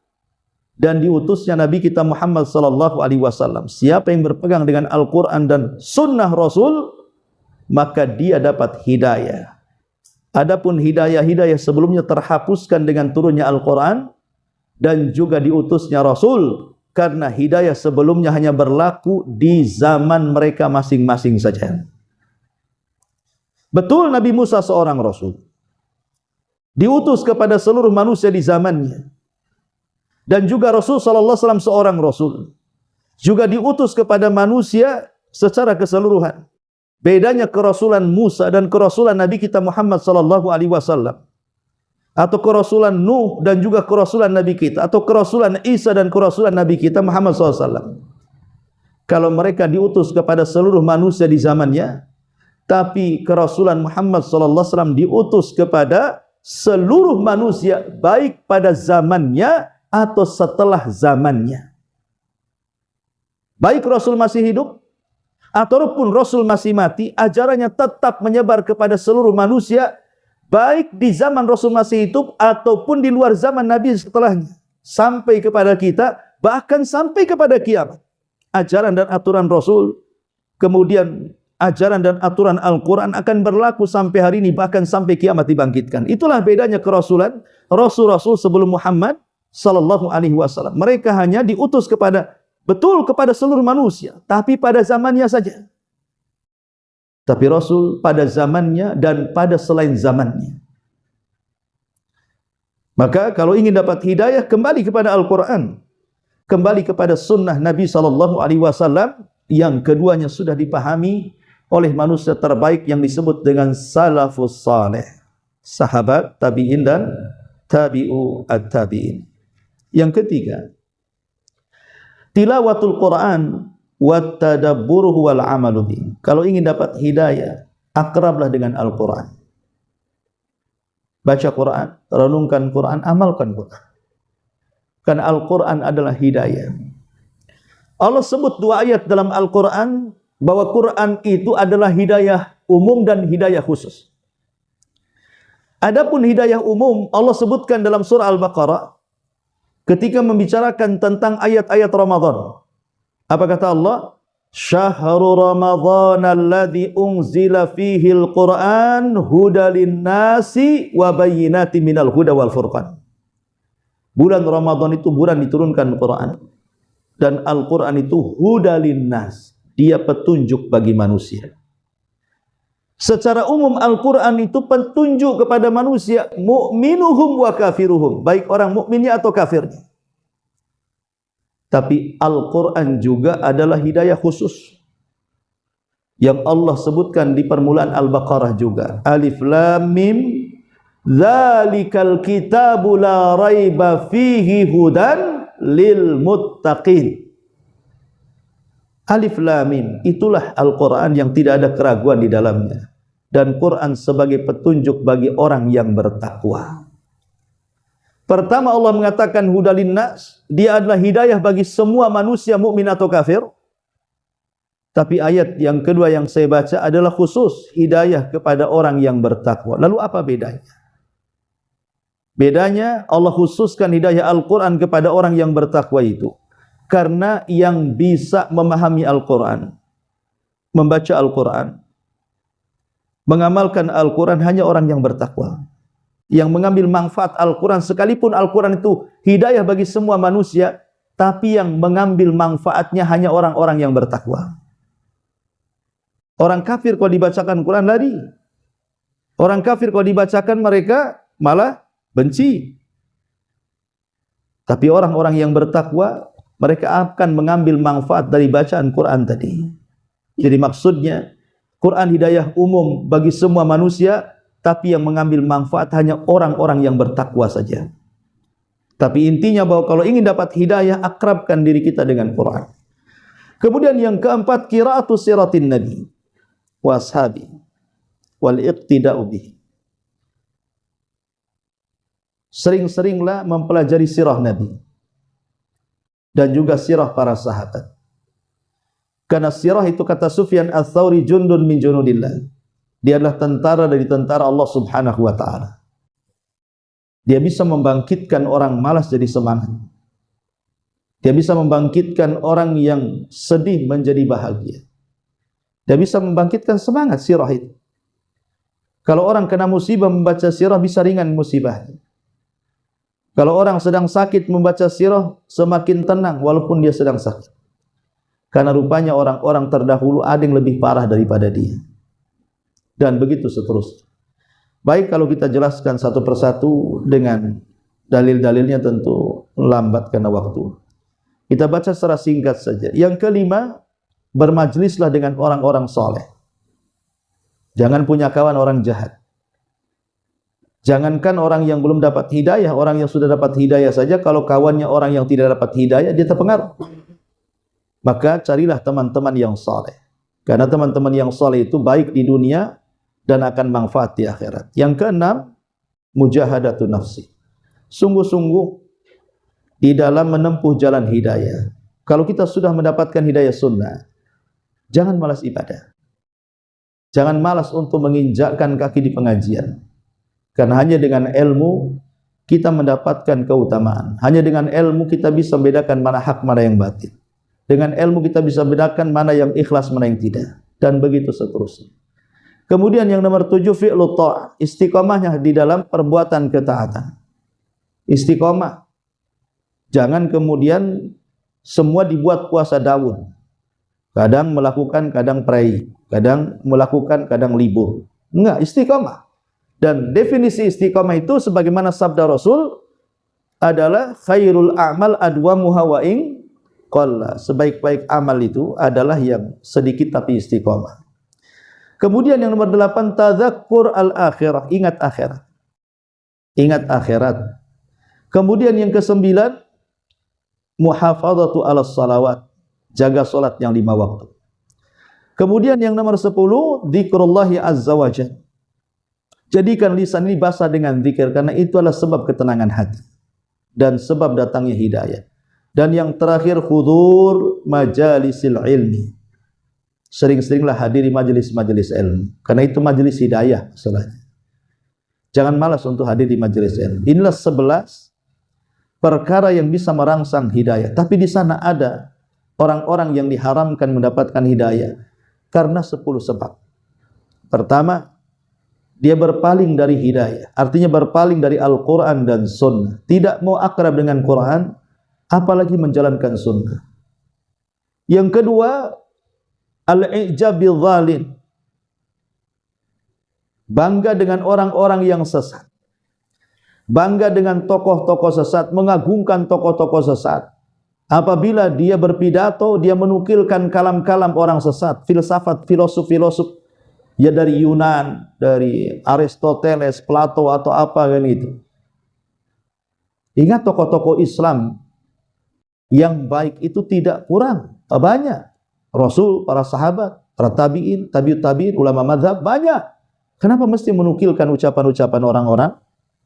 dan diutusnya Nabi kita Muhammad sallallahu alaihi wasallam. Siapa yang berpegang dengan Al-Quran dan sunnah Rasul, maka dia dapat hidayah. Adapun hidayah-hidayah sebelumnya terhapuskan dengan turunnya Al-Quran dan juga diutusnya Rasul, karena hidayah sebelumnya hanya berlaku di zaman mereka masing-masing saja. Betul Nabi Musa seorang Rasul, diutus kepada seluruh manusia di zamannya. Dan juga Rasul sallallahu alaihi wasallam seorang Rasul, juga diutus kepada manusia secara keseluruhan. Bedanya kerasulan Musa dan kerasulan Nabi kita Muhammad sallallahu alaihi wasallam, atau kerasulan Nuh dan juga kerasulan Nabi kita, atau kerasulan Isa dan kerasulan Nabi kita Muhammad sallallahu alaihi wasallam. Kalau mereka diutus kepada seluruh manusia di zamannya, tapi kerasulan Muhammad sallallahu alaihi wasallam diutus kepada seluruh manusia, baik pada zamannya atau setelah zamannya. Baik Rasul masih hidup ataupun Rasul masih mati, ajarannya tetap menyebar kepada seluruh manusia, baik di zaman Rasul masih hidup ataupun di luar zaman Nabi setelahnya, sampai kepada kita, bahkan sampai kepada kiamat. Ajaran dan aturan Rasul, kemudian ajaran dan aturan Al-Quran akan berlaku sampai hari ini, bahkan sampai kiamat dibangkitkan. Itulah bedanya kerasulan Rasul-Rasul sebelum Muhammad sallallahu alaihi wasallam. Mereka hanya diutus kepada, betul kepada seluruh manusia, tapi pada zamannya saja. tapi Rasul pada zamannya dan pada selain zamannya. Maka kalau ingin dapat hidayah, kembali kepada Al-Quran, kembali kepada sunnah Nabi SAW, yang keduanya sudah dipahami oleh manusia terbaik yang disebut dengan salafus saleh, sahabat, tabi'in dan tabi'u at-tabi'in. Yang ketiga, tilawatul Quran wa tadabburuhu wal amalu bih. Kalau ingin dapat hidayah, akrablah dengan Al-Quran. Baca Quran, renungkan Quran, amalkan Quran. Karena Al-Quran adalah hidayah. Allah sebut dua ayat dalam Al-Quran bahwa Quran itu adalah hidayah umum dan hidayah khusus. Adapun hidayah umum Allah sebutkan dalam surah Al-Baqarah ketika membicarakan tentang ayat-ayat Ramadan. Apa kata Allah? Syahrul Ramadhan alladzi unzila fihi al-Quran hudalin nasi wa bayyinatin minal huda wal furqan. Bulan Ramadan itu bulan diturunkan Quran, dan Al-Quran itu hudalin nas, dia petunjuk bagi manusia. Secara umum Al-Quran itu petunjuk kepada manusia, mu'minuhum wa kafiruhum, baik orang mukminnya atau kafirnya. Tapi Al-Quran juga adalah hidayah khusus yang Allah sebutkan di permulaan Al-Baqarah juga. Alif Lam Mim, dzalikal kitabu la raiba fihi hudan lil muttaqin. Alif Lam Mim, itulah Al-Quran yang tidak ada keraguan di dalamnya, dan Quran sebagai petunjuk bagi orang yang bertakwa. Pertama Allah mengatakan hudalin nas, dia adalah hidayah bagi semua manusia mukmin atau kafir. Tapi ayat yang kedua yang saya baca adalah khusus hidayah kepada orang yang bertakwa. Lalu apa bedanya? Bedanya Allah khususkan hidayah Al-Quran kepada orang yang bertakwa itu karena yang bisa memahami Al-Quran, membaca Al-Quran, mengamalkan Al-Quran hanya orang yang bertakwa. Yang mengambil manfaat Al-Quran, sekalipun Al-Quran itu hidayah bagi semua manusia, tapi yang mengambil manfaatnya hanya orang-orang yang bertakwa. Orang kafir kalau dibacakan Quran lari. Orang kafir kalau dibacakan mereka malah benci. Tapi orang-orang yang bertakwa, mereka akan mengambil manfaat dari bacaan Quran tadi. Jadi maksudnya Quran hidayah umum bagi semua manusia, tapi yang mengambil manfaat hanya orang-orang yang bertakwa saja. Tapi intinya bahwa kalau ingin dapat hidayah, akrabkan diri kita dengan Quran. Kemudian yang keempat, qira'atu siratin nabi wa ashabi wal iqtida'u bihi. Sering-seringlah mempelajari sirah Nabi dan juga sirah para sahabat. Karena sirah itu, kata Sufyan Ats-Tsauri, jundun min junudillah. Dia adalah tentara dari tentara Allah Subhanahu wa ta'ala. Dia bisa membangkitkan orang malas jadi semangat. Dia bisa membangkitkan orang yang sedih menjadi bahagia. Dia bisa membangkitkan semangat sirah itu. Kalau orang kena musibah membaca sirah bisa ringan musibahnya. Kalau orang sedang sakit membaca sirah semakin tenang walaupun dia sedang sakit. Karena rupanya orang-orang terdahulu ada yang lebih parah daripada dia. Dan begitu seterusnya. Baik, kalau kita jelaskan satu persatu dengan dalil-dalilnya tentu lambat karena waktu. Kita baca secara singkat saja. Yang kelima, bermajlislah dengan orang-orang soleh. Jangan punya kawan orang jahat. Jangankan orang yang belum dapat hidayah, orang yang sudah dapat hidayah saja, kalau kawannya orang yang tidak dapat hidayah, dia terpengaruh. Maka carilah teman-teman yang soleh. Karena teman-teman yang soleh itu baik di dunia dan akan manfaat di akhirat. Yang keenam, mujahadatun nafsi. Sungguh-sungguh di dalam menempuh jalan hidayah. Kalau kita sudah mendapatkan hidayah sunnah, jangan malas ibadah. Jangan malas untuk menginjakkan kaki di pengajian. Karena hanya dengan ilmu kita mendapatkan keutamaan. Hanya dengan ilmu kita bisa membedakan mana hak, mana yang batil. Dengan ilmu kita bisa membedakan mana yang ikhlas, mana yang tidak. Dan begitu seterusnya. Kemudian yang nomor 7, fi'lu ta'ah, istiqomahnya di dalam perbuatan ketaatan. Istiqomah. Jangan kemudian semua dibuat puasa daun. Kadang melakukan, kadang pray, kadang melakukan, kadang libur. Enggak, istiqamah. Dan definisi istiqamah itu sebagaimana sabda Rasul adalah khairul a'mal adwamuha wa in qalla. Sebaik-baik amal itu adalah yang sedikit tapi istiqamah. Kemudian yang nomor 8, tadzakkur al-akhirah, ingat akhirat. Ingat akhirat. Kemudian yang ke-9, muhafadzatu 'alas salawat, jaga salat yang 5 waktu. Kemudian yang nomor 10, dzikrullahi azza wajalla. Jadikan lisan ini basah dengan zikir, karena itu adalah sebab ketenangan hati dan sebab datangnya hidayah. Dan yang terakhir, hudur majalisil ilmi. Sering-seringlah hadiri majelis-majelis ilmu, karena itu majelis hidayah masalahnya. Jangan malas untuk hadir di majelis ilmu. Inilah 11 perkara yang bisa merangsang hidayah. Tapi di sana ada orang-orang yang diharamkan mendapatkan hidayah karena 10 sebab. Pertama, dia berpaling dari hidayah, artinya berpaling dari Al-Quran dan Sunnah. Tidak mau akrab dengan Quran, apalagi menjalankan Sunnah. Yang kedua, al-i'jab bil zalim, bangga dengan orang-orang yang sesat, bangga dengan tokoh-tokoh sesat, mengagungkan tokoh-tokoh sesat. Apabila dia berpidato, dia menukilkan kalam-kalam orang sesat, filsafat, filosof-filosof ya dari Yunan, dari Aristoteles, Plato atau apa kan itu. Ingat, tokoh-tokoh Islam yang baik itu tidak kurang, banyak. Rasul, para sahabat, para tabi'in, tabi'ut tabi'in, ulama mazhab, banyak. Kenapa mesti menukilkan ucapan-ucapan orang-orang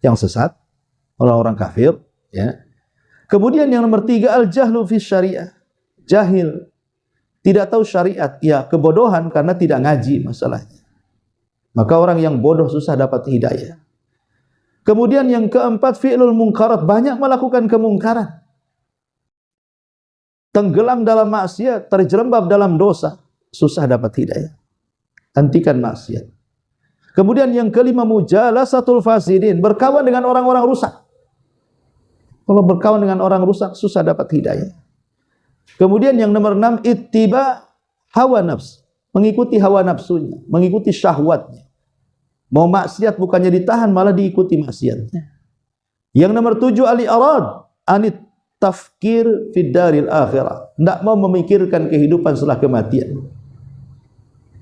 yang sesat, orang-orang kafir? Ya. Kemudian yang nomor 3, al-jahlu fi syariah, jahil, tidak tahu syariat, ya kebodohan karena tidak ngaji masalahnya. Maka orang yang bodoh susah dapat hidayah. Kemudian yang keempat, fi'lul munkarat, banyak melakukan kemungkaran, tenggelam dalam maksiat, terjerembab dalam dosa, susah dapat hidayah. Hentikan maksiat. Kemudian yang kelima, mujalasatul fasidin, berkawan dengan orang-orang rusak. Kalau berkawan dengan orang rusak, susah dapat hidayah. Kemudian yang nomor 6, ittiba hawa nafs, mengikuti hawa nafsunya, mengikuti syahwatnya. Mau maksiat bukannya ditahan, malah diikuti maksiatnya. Yang nomor 7, al-i'rad anit tafkir fid daril akhirah, tidak mau memikirkan kehidupan setelah kematian.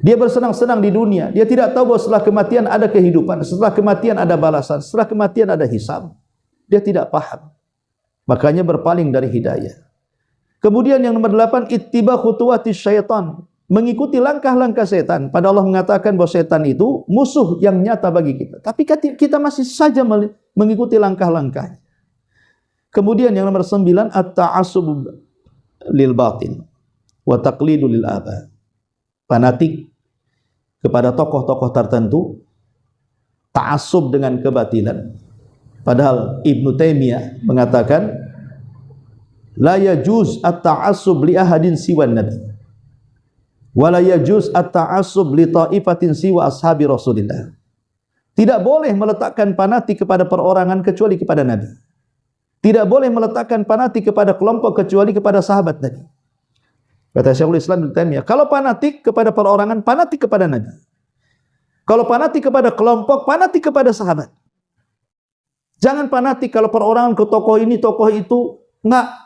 Dia bersenang-senang di dunia, dia tidak tahu bahwa setelah kematian ada kehidupan, setelah kematian ada balasan, setelah kematian ada hisab. Dia tidak paham, makanya berpaling dari hidayah. Kemudian yang nomor 8, ittiba khutuwati syaitan, mengikuti langkah-langkah setan. Pada Allah mengatakan bahwa setan itu musuh yang nyata bagi kita, tapi kita masih saja mengikuti langkah-langkahnya. Kemudian yang nomor 9, at-ta'assub lil batin wa taqlidu lil aba, fanatik kepada tokoh-tokoh tertentu, ta'assub dengan kebatilan. Padahal Ibnu Taimiyah mengatakan la yajuz at-ta'assub li ahadin siwan nabi wa la yajuz at-ta'assub li ta'ifatin siwa ashabi Rasulillah. Tidak boleh meletakkan fanatik kepada perorangan kecuali kepada Nabi. Tidak boleh meletakkan fanatik kepada kelompok kecuali kepada sahabat Nabi. Kata Syekhul Islam Ibnu Taimiyah, kalau fanatik kepada perorangan, fanatik kepada Nabi. Kalau fanatik kepada kelompok, fanatik kepada sahabat. Jangan fanatik kalau perorangan ke tokoh ini, tokoh itu. Enggak.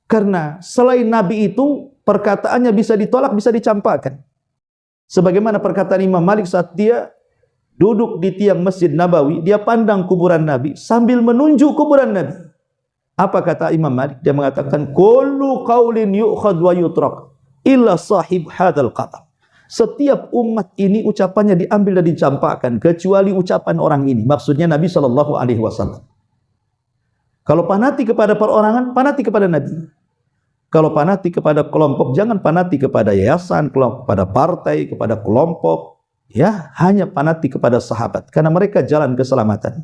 Karena selain Nabi itu, perkataannya bisa ditolak, bisa dicampakkan. Sebagaimana perkataan Imam Malik saat dia duduk di tiang Masjid Nabawi, dia pandang kuburan Nabi sambil menunjuk kuburan Nabi. Apa kata Imam Malik? Dia mengatakan, kullu qaulin yu'khad wa yutrak illa sahib hadzal qabr. Setiap umat ini ucapannya diambil dan dicampakkan kecuali ucapan orang ini. Maksudnya Nabi sallallahu alaihi wasallam. Kalau fanatik kepada perorangan, fanatik kepada Nabi. Kalau fanatik kepada kelompok, jangan fanatik kepada yayasan, kepada partai, kepada kelompok. Ya, hanya fanatik kepada sahabat, karena mereka jalan keselamatan.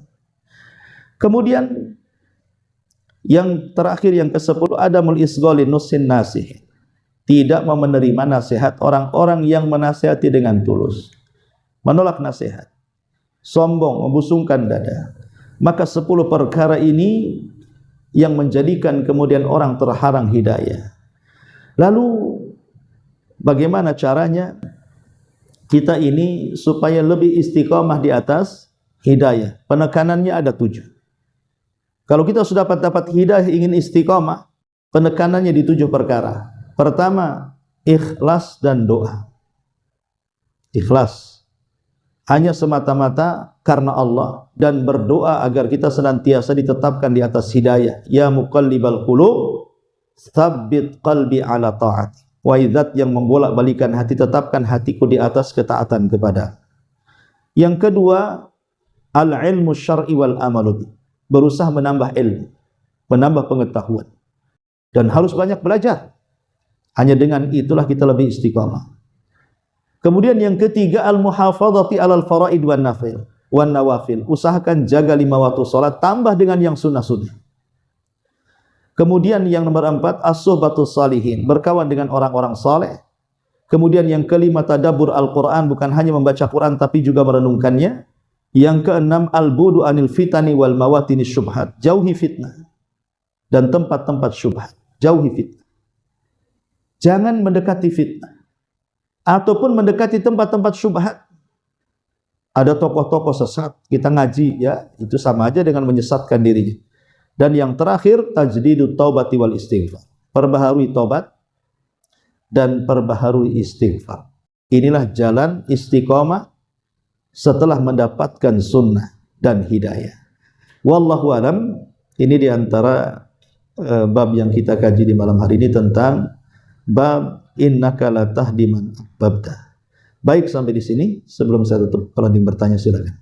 Kemudian yang terakhir, yang ke-10, adamul isghali nusin nasih, tidak mau menerima nasihat orang-orang yang menasihati dengan tulus, menolak nasihat, sombong, membusungkan dada. Maka 10 perkara ini yang menjadikan kemudian orang terhalang hidayah. Lalu bagaimana caranya kita ini supaya lebih istiqamah di atas hidayah. Penekanannya ada 7. Kalau kita sudah dapat hidayah, ingin istiqamah, penekanannya di 7 perkara. Pertama, ikhlas dan doa. Ikhlas, hanya semata-mata karena Allah, dan berdoa agar kita senantiasa ditetapkan di atas hidayah. Ya muqallibal qulub, tsabbit qalbi ala ta'ati. Wahai zat yang membolak-balikan hati, tetapkan hatiku di atas ketaatan kepada. Yang kedua, al-ilmu syar'i wal amalu. Berusaha menambah ilmu, menambah pengetahuan, dan harus banyak belajar. Hanya dengan itulah kita lebih istiqamah. Kemudian yang ketiga, al-muhafadzati alal faraid wan nawafil. Usahakan jaga 5 waktu salat, tambah dengan yang sunnah-sunnah. Kemudian yang nomor 4, as-suhbatus salihin, berkawan dengan orang-orang saleh. Kemudian yang kelima, tadabbur Al-Quran, bukan hanya membaca Quran tapi juga merenungkannya. Yang keenam, al-budu anil fitani wal mawatini syubhat, jauhi fitnah dan tempat-tempat syubhat, jauhi fitnah. Jangan mendekati fitnah ataupun mendekati tempat-tempat syubhat. Ada tokoh-tokoh sesat, kita ngaji ya, itu sama aja dengan menyesatkan dirinya. Dan yang terakhir, tajdidut taubati wal istighfar, perbaharui taubat dan perbaharui istighfar. Inilah jalan istiqamah setelah mendapatkan sunnah dan hidayah. Wallahu alam. Ini diantara bab yang kita kaji di malam hari ini tentang bab innaka la tahdi man ahbabta. Baik, sampai di sini. Sebelum saya tutup, kalau ingin bertanya silakan.